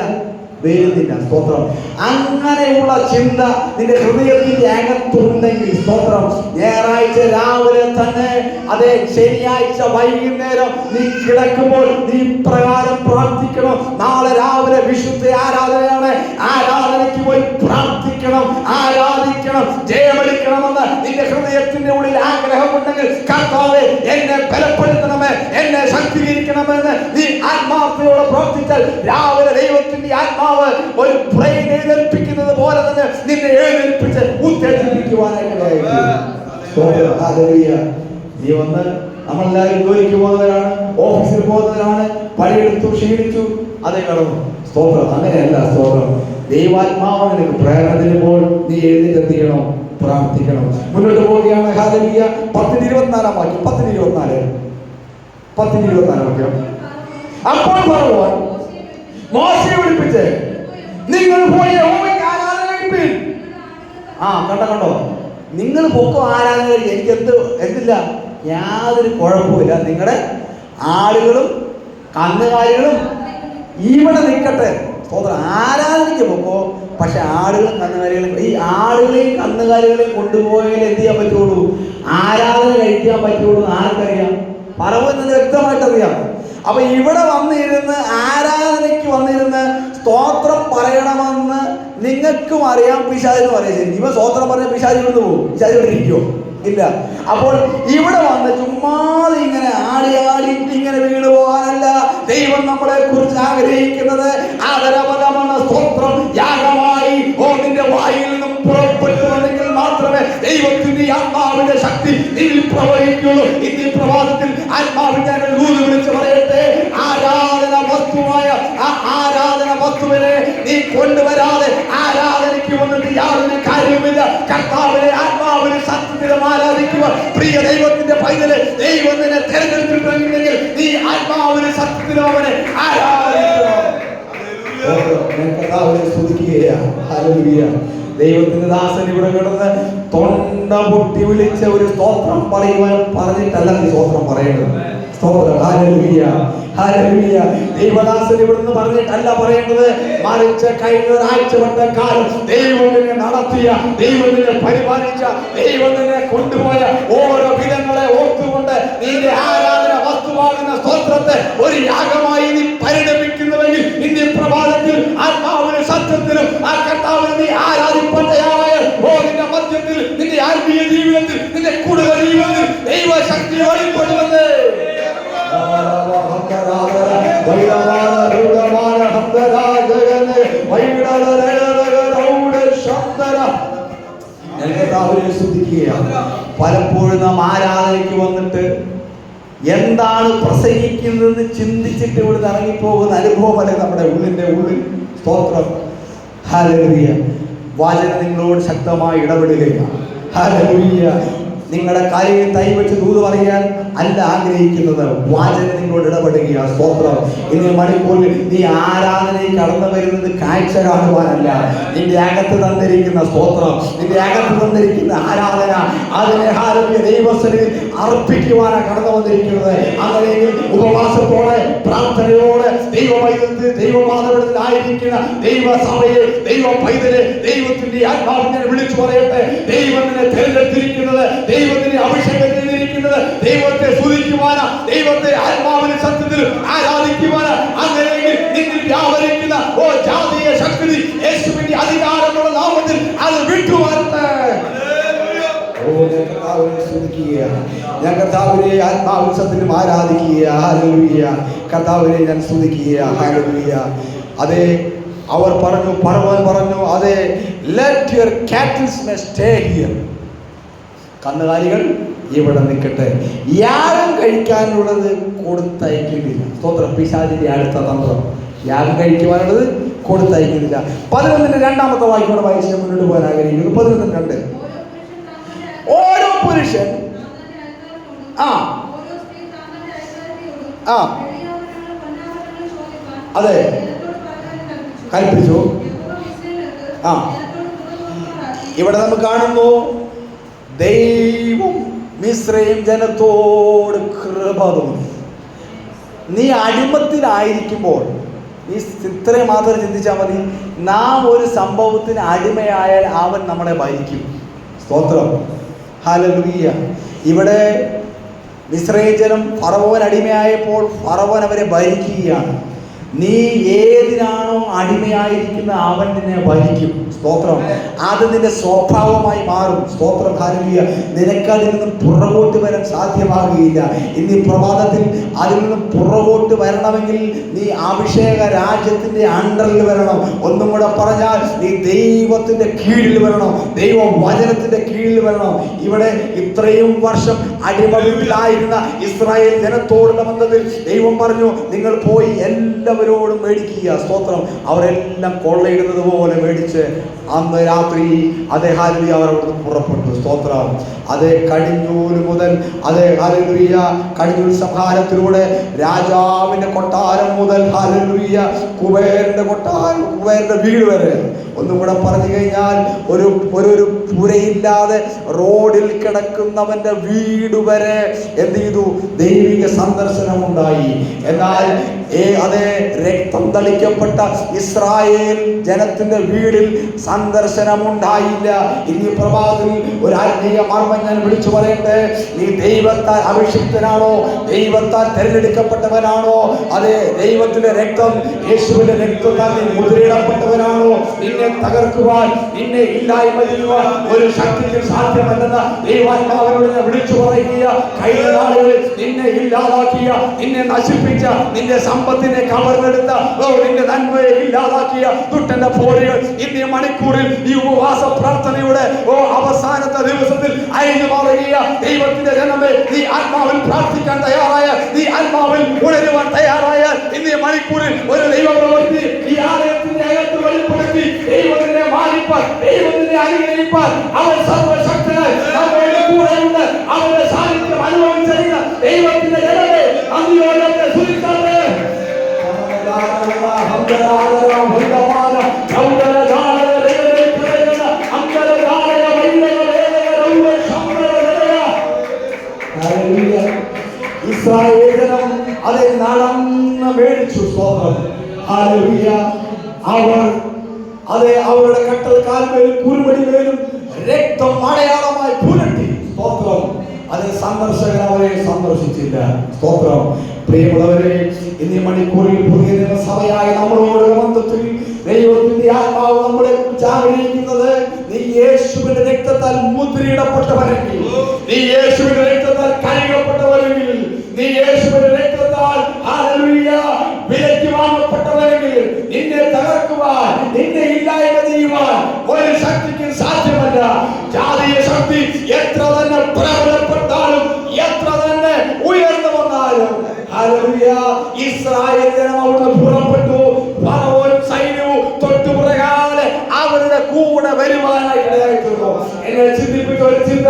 വരുന്നില്ല. സ്തോത്രം. അങ്ങനെയുള്ള ചിന്ത നിന്റെ ഹൃദയത്തിന്റെ അകത്തുണ്ടെങ്കിൽ, സ്തോത്രം, ഞായറാഴ്ച രാവിലെ തന്നെ, അതെ, ശനിയാഴ്ച വൈകുന്നേരം നീ കിടക്കുമ്പോൾ നീ പ്രകാരം പ്രാർത്ഥിക്കണം. നാളെ രാവിലെ വിശുദ്ധ ആരാധനയാണ്, ആരാധനയ്ക്ക് പോയി പ്രാർത്ഥിക്കണം, ആരാധിക്കണം, ജയമെടുക്കണമെന്ന് നിന്റെ ഹൃദയത്തിന്റെ ഉള്ളിൽ ആഗ്രഹമുണ്ടെങ്കിൽ, കർത്താവേ എന്നെ ബലപ്പെടുത്തണമേ, എന്നെ ശക്തീകരിക്കണമെന്ന് നീ ആത്മാർത്ഥയോടെ പ്രവർത്തിച്ചാൽ രാവിലെ ദൈവത്തിന്റെ ആത്മാവ് ഒരു പ്ലെയിൻ എഴുന്നേൽപ്പിക്കുന്നത് പോലെ തന്നെ നിന്നെ എഴുന്നേൽപ്പിച്ച് ഉത്തേജിപ്പിക്കുവാനായിട്ട്. നീ വന്ന്, നമ്മളെല്ലാവരും ജോലിക്ക് പോകുന്നവരാണ്, ഓഫീസിൽ പോകുന്നവരാണ്, പണിയെടുത്തു ക്ഷീണിച്ചു, അതേ കടന്നു. സ്തോത്രം. അങ്ങനെയല്ല. സ്തോത്രം. ദൈവാത്മാവ് നിനക്ക് പ്രേരണ തരുമ്പോൾ നീ എഴുന്നേറ്റ് ചെയ്യണം, പ്രാർത്ഥിക്കണം. മുന്നോട്ട് പോവുകയാണ്. ഹല്ലേലൂയ. 10:24 വാക്യം. 10:24 വാക്യം. അപ്പോൾ ഫറവോൻ മോശയെ വിളിപ്പിച്ച് നിങ്ങൾ പോയി യഹോവയ്ക്ക് ആരാധന കഴിപ്പിൻ. കണ്ടോ, നിങ്ങൾ പൊക്കോ ആരാധന കഴിക്കും, എനിക്ക് എന്തില്ല, യാതൊരു കുഴപ്പമില്ല. നിങ്ങളുടെ ആളുകളും കന്നുകാലികളും ഇവിടെ നിൽക്കട്ടെ. ആരാധനയ്ക്ക് പൊക്കോ, പക്ഷെ ആടുകളും കന്നുകാലികളും, ഈ ആടുകളെയും കന്നുകാലികളെയും കൊണ്ടുപോയാൽ എന്ത് ചെയ്യാൻ പറ്റുള്ളൂ? ആരാധന കഴിക്കാൻ പറ്റുള്ളൂ. ആർക്കറിയാം? ഫറവോൻ എന്ന് വ്യക്തമായിട്ട് അറിയാം. അപ്പൊ ഇവിടെ വന്നിരുന്ന് ആരാധനയ്ക്ക് വന്നിരുന്ന് സ്തോത്രം പറയണമെന്ന് നിങ്ങൾക്കും അറിയാം, പിശാചിനും അറിയാം. ഇവ സ്തോത്രം പറഞ്ഞ പിശാചി കൊണ്ട് പോകും? പിശാചി ഇവിടെ ഇരിക്കുമോ? ഇല്ല. അപ്പോൾ ഇവിടെ വന്ന് ചുമ്മാതെ ഇങ്ങനെ ആടിയിട്ട് ഇങ്ങനെ വീണു പോകാനല്ല ദൈവം നമ്മളെ കുറിച്ച് ആഗ്രഹിക്കുന്നത്. ആദരവകമെന്ന സ്തോത്രം യാഗമായി നിന്റെ വായിൽ നിന്നും പുറപ്പെട്ടു വന്നെങ്കിൽ മാത്രമേ ദൈവത്തിന്റെ ആത്മാവിന്റെ ശക്തി നിന്നിൽ പ്രവഹിക്കുള്ളൂ. ഇന്ന് ഈ പ്രഭാതത്തിൽ ആത്മാവിന്റെ ഊതി വിളിച്ച് പറയട്ടെ, ആരാധന വസ്തുവായ ആ ആരാധന വസ്തുവിനെ നീ കൊണ്ടുവരാതെ ആരാധനയ്ക്ക് വന്നിട്ട് യാതൊരു കാര്യവുമില്ല. കർത്താവിനെ ആത്മാവിനെ സത്യത്തിലും ആരാധിക്കുക. പ്രിയ ദൈവത്തിന്റെ പൈതലെ, ദൈവം നിന്നെ തെരഞ്ഞെടുത്തിട്ടുണ്ടെങ്കിൽ നീ ആത്മാവിനെ സത്യത്തിലും അവനെ ആരാധിക്കണം. ദൈവത്തിന്റെ ദാസൻ ഇവിടെ കിടന്ന് തൊണ്ട പൊട്ടി വിളിച്ച ഒരു സ്തോത്രം പറയുവാൻ പറഞ്ഞിട്ടല്ല നീ സ്തോത്രം പറയേണ്ടത്. സ്തോത്രം. Hallelujah, hallelujah. ദൈവദാസൻ ഇവിടുന്ന് പറഞ്ഞിട്ടല്ല പറയേണ്ടത്, മറിച്ച് കഴിഞ്ഞ ഒരാഴ്ച കാലം ദൈവം നിന്നെ നടത്തിയ, ദൈവം നിന്നെ പരിപാലിച്ച, ദൈവം നിന്നെ കൊണ്ടുപോയ ഓരോ വിധങ്ങളെ ഓർത്തുകൊണ്ട് നിന്റെ ആരാധന വസ്തുവാകുന്ന സ്തോത്രത്തെ ഒരു യാഗമായി നീ പരിണമിക്കുന്നുവെങ്കിൽ ഇന്ന് പ്രഭാതത്തിൽ ആത്മാവിനും സത്യത്തിലും ആ കർത്താവിനെ നീ ആരാധിപ്പട്ടയായ നിന്റെ മധ്യത്തിൽ, നിന്റെ ആത്മീയ ജീവിതത്തിൽ, നിന്റെ കുടുംബ ജീവിതത്തിൽ ദൈവശക്തി വെളിപ്പെടുന്നത്. പലപ്പോഴും നാം ആരാധനയ്ക്ക് വന്നിട്ട് എന്താണ് പ്രസംഗിക്കുന്നതെന്ന് ചിന്തിച്ചിട്ട് ഇവിടെ ഇറങ്ങിപ്പോകുന്ന അനുഭവമല്ല നമ്മുടെ ഉള്ളിന്റെ ഉള്ളിൽ. സ്തോത്രം. ഹല്ലേലൂയ. വചനം നിങ്ങളോട് ശക്തമായി ഇടപെടുകയാണ്. ഹല്ലേലൂയ. നിങ്ങളുടെ കൈയിൽ കൈവച്ച് ദൂത് പറയാൻ അല്ല ആഗ്രഹിക്കുന്നത്, വചനം നിങ്ങളോട് ഇടപെടുകയാണ്. സ്തോത്രം. ഇന്ന് മണിക്കൂറിൽ നീ ആരാധനയിൽ കടന്നു വരുന്നത് കാഴ്ച കാണുവാനല്ല, നിന്റെ അകത്ത് തന്നിരിക്കുന്ന സ്തോത്രം, നിന്റെ അകത്ത് തന്നിരിക്കുന്ന ആരാധന, അതിനെ ദൈവസന്നിധിയിൽ അർപ്പിക്കുവാനാണ് കടന്നു വന്നിരിക്കുന്നത്. അങ്ങനെയെങ്കിൽ ഉപവാസത്തോടെ പ്രാർത്ഥനയോടെ ദൈവമാതാവിടത്തിലായിരിക്കുന്ന ദൈവസഭയെ, ദൈവ പൈതലെ, ദൈവത്തിന്റെ ആത്മാവിനെ വിളിച്ചു പറയട്ടെ, ദൈവം നിന്നെ തിരഞ്ഞെടുത്തിരിക്കുന്നത്, ദൈവത്തിന് അഭിഷേകം ചെയ്തിരിക്കുന്നത് ദൈവത്തെ സ്തുതിക്കുവാനാ, ദൈവത്തെ ആത്മാവിന് സത്യത്തിൽ ആരാധിക്കുവാനാ. അങ്ങനെയെങ്കിൽ നിന്നിൽ വ്യാപരിക്കുന്ന ജാതീയ ശക്തി യേശുവിന്റെ അധികാരമുള്ള നാമത്തിൽ അത് വിട്ടുമാറട്ടെ. ഞാൻ കർത്താവിനെ ആത്മാവിൻ സത്യത്തിലും ആരാധിക്കുക. ഹല്ലേലൂയ. കർത്താവിനെ ഞാൻ സ്തുതിക്കുക. ഹല്ലേലൂയ. അതെ, അവർ പറഞ്ഞു, ഫറവോൻ പറഞ്ഞു, അതെ, let your cattles may stay here. കന്നുകാലികൾ ഇവിടെ നിൽക്കട്ടെ, യാഗം കഴിക്കാനുള്ളത് കൊടുത്തയക്കുന്നില്ല. സ്തോത്രം. പിശാചിന്റെ അടുത്ത തന്ത്രം, യാഗം കഴിക്കുവാനുള്ളത് കൊടുത്തയക്കുന്നില്ല. 11:2 വാക്യോടെ വായിച്ച് മുന്നോട്ട് പോകാൻ ആഗ്രഹിക്കുന്നു. 11:2. ഓരോ പുരുഷൻ അതെ കൽപ്പിച്ചു. ഇവിടെ നമുക്ക് കാണുന്നു, ദൈവം മിസ്രയീം ജനത്തോട് കൃപ തോന്നി. നീ അടിമത്തിലായിരിക്കുമ്പോൾ നീ ഇത്രയും മാത്രം ചിന്തിച്ചാൽ മതി, നാം ഒരു സംഭവത്തിന് അടിമയായാൽ അവൻ നമ്മളെ ഭരിക്കും. സ്തോത്രം. ഹല്ലേലൂയ. ഇവിടെ മിസ്രയീം ജനം ഫറവോൻ അടിമയായപ്പോൾ ഫറവോൻ അവരെ ഭരിക്കുകയാണ്. നീ ഏതിനാണോ അടിമയായിരിക്കുന്ന അവൻ നിന്നെ ഭരിക്കും. സ്തോത്രം. അത് നിന്റെ സ്വഭാവമായി മാറും. സ്തോത്രം. ഹല്ലേലൂയ. നിനക്ക് അതിൽ നിന്നും പുറകോട്ട് വരാൻ സാധ്യമാകുകയില്ല. ഇന്ന് ഈ പ്രഭാതത്തിൽ അതിൽ നിന്നും പുറകോട്ട് വരണമെങ്കിൽ നീ അഭിഷേക രാജ്യത്തിന്റെ അണ്ടറിൽ വരണം. ഒന്നും കൂടെ പറഞ്ഞാൽ നീ ദൈവത്തിന്റെ കീഴിൽ വരണം, ദൈവ വചനത്തിന്റെ കീഴിൽ വരണം. ഇവിടെ ഇത്രയും വർഷം അടിമ വീട്ടിലായിരുന്ന ഇസ്രായേൽ ജനത്തോടുള്ള ബന്ധത്തിൽ ദൈവം പറഞ്ഞു, നിങ്ങൾ പോയി എല്ലാവരോടും മേടിക്കുക. സ്തോത്രം. അവരെല്ലാം കൊള്ളയിടുന്നത് പോലെ മേടിച്ച് അന്ന് രാത്രി അതേ ഹല്ലേലൂയ അവർ അവിടുന്ന് പുറപ്പെട്ടു. സ്തോത്രം. അതേ കടിഞ്ഞൂൽ മുതൽ അതേ ഹല്ലേലൂയ കടിഞ്ഞൂൽ സംഹാരത്തിലൂടെ രാജാവിന്റെ കൊട്ടാരം മുതൽ ഹല്ലേലൂയ കുബേരന്റെ കൊട്ടാരം, കുബേരന്റെ വീട് വരെ, ഒന്നും കൂടെ പറഞ്ഞു കഴിഞ്ഞാൽ ഒരു പുരയില്ലാതെ റോഡിൽ കിടക്കുന്നവന്റെ വീട് വരെ എന്ത് ചെയ്തു? ദൈവിക സന്ദർശനം ഉണ്ടായി. എന്നാൽ അതേ രക്തം തളിക്കപ്പെട്ട ഇസ്രായേൽ ജനത്തിന്റെ വീടിൽ സന്ദർശനം ഉണ്ടായില്ല. ഇനി പ്രഭാതത്തിൽ ഒരു ആത്മീയ മർമ്മം ഞാൻ വിളിച്ചു പറയട്ടെ. നീ ദൈവത്താൽ അഭിഷിക്തനാണോ? ദൈവത്താൽ തിരഞ്ഞെടുക്കപ്പെട്ടവനാണോ? അതെ, ദൈവത്തിന്റെ രക്തം, യേശുവിന്റെ രക്തത്താൽ നീ മുദ്രയിടപ്പെട്ടവനാണോ? നിന്നെ തകർക്കുവാൻ, നിന്നെ ഇല്ലായ്മ ചെയ്യുവാൻ ഒരു ശക്തിക്ക് സാധ്യമല്ലെന്ന് ദൈവാത്മാവിനോട് ഞാൻ വിളിച്ചു പറയുക. കഴിഞ്ഞ നാളുകളിൽ നിന്നെ ഇല്ലാതാക്കിയ, നിന്നെ നശിപ്പിച്ച, നിന്റെ സമ്പത്തിനെ കവർന്നെടുത്ത, നിന്റെ നന്മയെ ഇല്ലാതാക്കിയ ദുഷ്ടന്റെ പോരുകൾ ഇന്നീ മണിക്കൂറിൽ ഈ ഉപവാസ പ്രാർത്ഥനയുടെ അവസാനത്തെ ദിവസത്തിൽ അയഞ്ഞു മാറുക. ദൈവത്തിന്റെ ജനമേ, നീ ആത്മാവിൽ പ്രാർത്ഥിക്കാൻ തയ്യാറായാൽ, നീ ആത്മാവിൽ ഉണരുവാൻ തയ്യാറായാൽ, ഇന്നീ മണിക്കൂറിൽ ഒരു ദൈവപ്രവൃത്തി ഈ ആലയത്തിന്റെ അകത്ത് വെളിപ്പെടുത്തി ദൈവത്തിനെ മാനിപ്പാൻ, ദൈവത്തിനെ അനുഗ്രഹിപ്പാൻ അവൻ സർവശക്തനായി നമ്മുടെ കൂടെയുണ്ട്. അവന്റെ സാന്നിധ്യം അനുഭവിച്ചറിയുന്ന ദൈവത്തിന്റെ ജനമേ, അതിയോടെ സുരിക്കാതെ ഇസ്രായേൽ ജനം അതെ നടന്ന് മേടിച്ചു. സ്തോത്രം. ഹല്ലേലൂയ. അവർ അതെ അവരുടെ കട്ടൽക്കാൽമേലും കുരുമടിമേലും രക്തം അടയാളമായി പുരട്ടി. സ്തോത്രം. അത് സന്ദർശകൻ അവരെ സന്ദർശിച്ചില്ല. സ്തോത്രം. പ്രിയമുള്ളവരെ, ഇന്നീ മണിക്കൂറിൽ പുതിയ നിയമസഭയായ നമ്മളോട് ബന്ധത്തിൽ ദൈവത്തിന്റെ ആത്മാവ് നമ്മളെ കുറിച്ച് ആഗ്രഹിക്കുന്നത്, നീ യേശുവിന്റെ രക്തത്താൽ മുദ്രയിടപ്പെട്ടവരെങ്കിൽ, നീ യേശുവിന്റെ രക്തത്താൽ കഴുകപ്പെട്ടവരെങ്കിൽ, നീ യേശുവിന്റെ രക്തത്താൽ ഹല്ലേലൂയ വിലയ്ക്ക് വാങ്ങപ്പെട്ടവരെങ്കിൽ, നിന്നെ തകർക്കുവാൻ, നിന്നെ ഇല്ലായ്മ ചെയ്യുവാൻ ഒരു ശക്തിക്ക് സാധ്യമല്ല. ജാതീയ ശക്തി എത്ര തന്നെ പ്രബലപ്പെട്ടാലും, എത്ര തന്നെ ഉയർന്നു വന്നാലും, ഹല്ലേലൂയ, ഇസ്രായേൽ ജനം അവിടുന്ന് പുറപ്പെട്ടു. ഫറവോനും സൈന്യവും തൊട്ടുപുറകാലെ അവരുടെ കൂടെ വരുവാനായി ഇടയായിത്തീർന്നു. എന്നെ ചിന്തിപ്പിച്ച ഒരു ചിന്ത,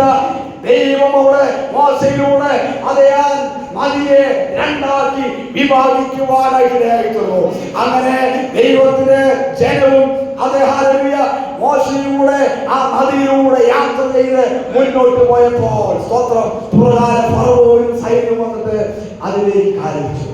ദൈവം അവിടെ മോശയിലൂടെ അതേ നദിയെ രണ്ടാക്കി വിഭാഗിക്കുവാനായിട്ട് ഇടയായിത്തീർന്നു. അങ്ങനെ ദൈവത്തിന്റെ ജനവും അതേ ഹല്ലേലൂയ മോശയിലൂടെ ആ നദിയിലൂടെ യാത്ര ചെയ്ത് മുന്നോട്ട് പോയപ്പോൾ, സ്തോത്രം, പുറകാല ഫറവോനും സൈന്യവും വന്നിട്ട് അതിലേക്ക് ആരംഭിച്ചു.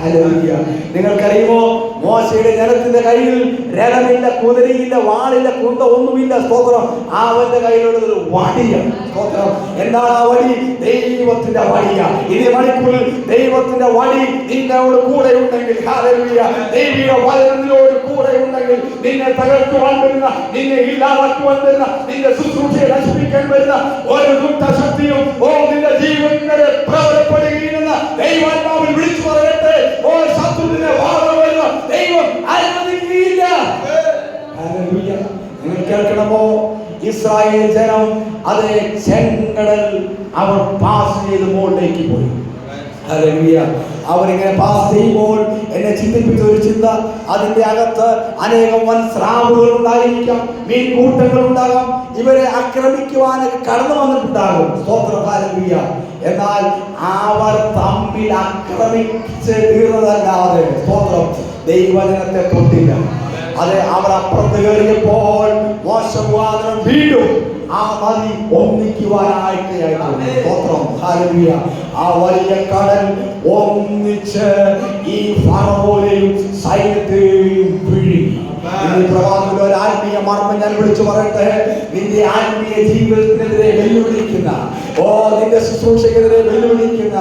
ഹല്ലേലൂയ. നിങ്ങൾക്കറിയുമോ, മോശയുടെ ജനത്തിന്റെ കയ്യിൽ രഥമില്ല, കുതിരയില്ല, വാളില്ല, കുന്ത ഒന്നുമില്ല. സ്തോത്രം. അവന്റെ കയ്യിലുള്ളതൊരു വടിയാണ്. സ്തോത്രം. എന്താണ് ആ വടി? ദൈവത്തിന്റെ വടിയാണ്. ഇതേ മണിക്കൂറിൽ ദൈവത്തിന്റെ വടി നിന്നോട് കൂടെ ഉണ്ടെങ്കിൽ, ഹല്ലേലൂയ, ദൈവിക വചനം നിന്നോട് കൂടെ ഉണ്ടെങ്കിൽ, നിന്നെ തകർക്കുവാൻ വരുന്ന, നിന്നെ ഇല്ലാതാക്കുവാൻ വരുന്ന, നിന്റെ ശുശ്രൂഷയെ നശിപ്പിക്കാൻ വരുന്ന ഒരു ദുഷ്ടശക്തിയും നിന്റെ ജീവിതത്തിനെ പ്രബലപ്പെടുകയില്ലെന്ന് ദൈവാത്മാവിൽ വിളിച്ചു പറയട്ടെ. ശത്രുവിനെ വാദം ദൈവം അനുവദിക്കുകയില്ല. നിങ്ങൾ കേൾക്കണമോ? ഇസ്രായേൽ ജനം അതേ ചെങ്കടൽ അവർ പാസ് ചെയ്ത് മുകളിലേക്ക് പോയി. ഹല്ലേലൂയ. അവരിങ്ങനെ പാസ് ചെയ്യുമ്പോൾ എന്നെ ചിന്തിപ്പിച്ച ഒരു ചിന്ത, അതിന്റെ അകത്ത് അനേകം വൻ സ്രാവുകൾ ഉണ്ടായിരിക്കാം, മീൻകൂട്ടങ്ങൾ ഉണ്ടാകാം, ഇവരെ ആക്രമിക്കുവാനൊക്കെ കടന്നു വന്നിട്ടുണ്ടാകും. സ്തോത്രം. ഹല്ലേലൂയ. എന്നാൽ അവർ തമ്മിൽ ആക്രമിച്ച് തീർന്നതല്ലാതെ, സ്തോത്രം, ദൈവജനത്തെ തൊട്ടില്ല. അതെ, അവർ അപ്പുറത്ത് കയറിയപ്പോൾ മോശവാദനം വീണ്ടും ആ നദി ഒന്നിക്കുവാനായിട്ട്. സ്തോത്രം. ഹല്ലേലൂയ. ആ വലിയ കടൽ ഒന്നിച്ച് ഈ ഫറവോനെയും സൈന്യത്തെയും വിഴുങ്ങി. പ്രഭാതത്തിൽ ഒരു ആത്മീയ മർമ്മം ഞാൻ വിളിച്ചു പറയട്ടെ. നിന്റെ ആത്മീയ ജീവിതത്തിനെതിരെ വെല്ലുവിളിക്കുന്ന, നിന്റെ ശുശ്രൂഷക്കെതിരെ വെല്ലുവിളിക്കുന്ന,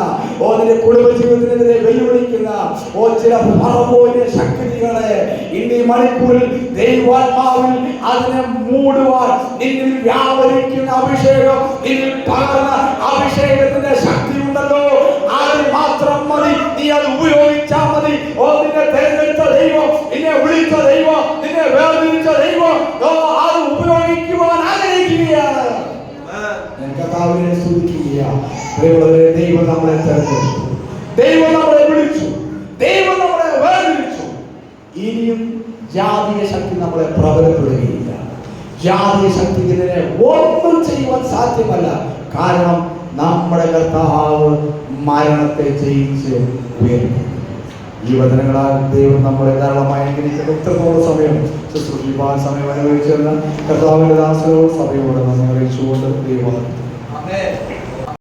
നിന്റെ കുടുംബ ജീവിതത്തിനെതിരെ വെല്ലുവിളിക്കുന്ന ചില ഫറവോന്റെ ശക്തികളെ ഇന്നീ മണിക്കൂറിൽ ദൈവാത്മാവിൽ അതിനെ മൂടുവാൻ നിന്നിൽ വ്യാപരിക്കുന്ന അഭിഷേകം, നിന്നിൽ പകർന്ന അഭിഷേകത്തിന്റെ ശക്തി ഉണ്ടല്ലോ, അത് മാത്രം മതി. നീ അത് ഉപയോഗിച്ചാൽ മതി. നിന്നെ തെരഞ്ഞെടുത്ത ദൈവം, നിന്നെ വിളിച്ച ദൈവം, നിന്നെ വേർതിരിച്ച ദൈവം അത് ഉപയോഗിക്കുവാൻ ആഗ്രഹിക്കുകയാണ്. കർത്താവിനെ സ്തുതിക്കുകയാണ്. ദൈവം നമ്മളെ തെരഞ്ഞെടുത്തു, ദൈവം നമ്മളെ വിളിച്ചു, ദൈവം നമ്മളെ വേർതിരിച്ചു. ഇനിയും ജാതീയ ശക്തി നമ്മളെ പ്രബലപ്പെടുകയില്ല. ജാതീയ ശക്തിക്കെതിരെ ഒന്നും ചെയ്യുവാൻ സാധ്യമല്ല. കാരണം നമ്മുടെ കർത്താവ് മരണത്തെ ജയിച്ച് ഉയർന്നു. ഈ വചനങ്ങളാൽ ദൈവം നമ്മളെ ധാരാളമായി അനുഗ്രഹിക്കുന്ന ഇത്രത്തോളം സമയം ശുശ്രൂഷിപ്പാൻ സമയം അനുഭവിച്ചിരുന്ന കർത്താവിന്റെ ദാസരോട് സഭയോട് നന്ദി അറിയിച്ചുകൊണ്ട് ദൈവം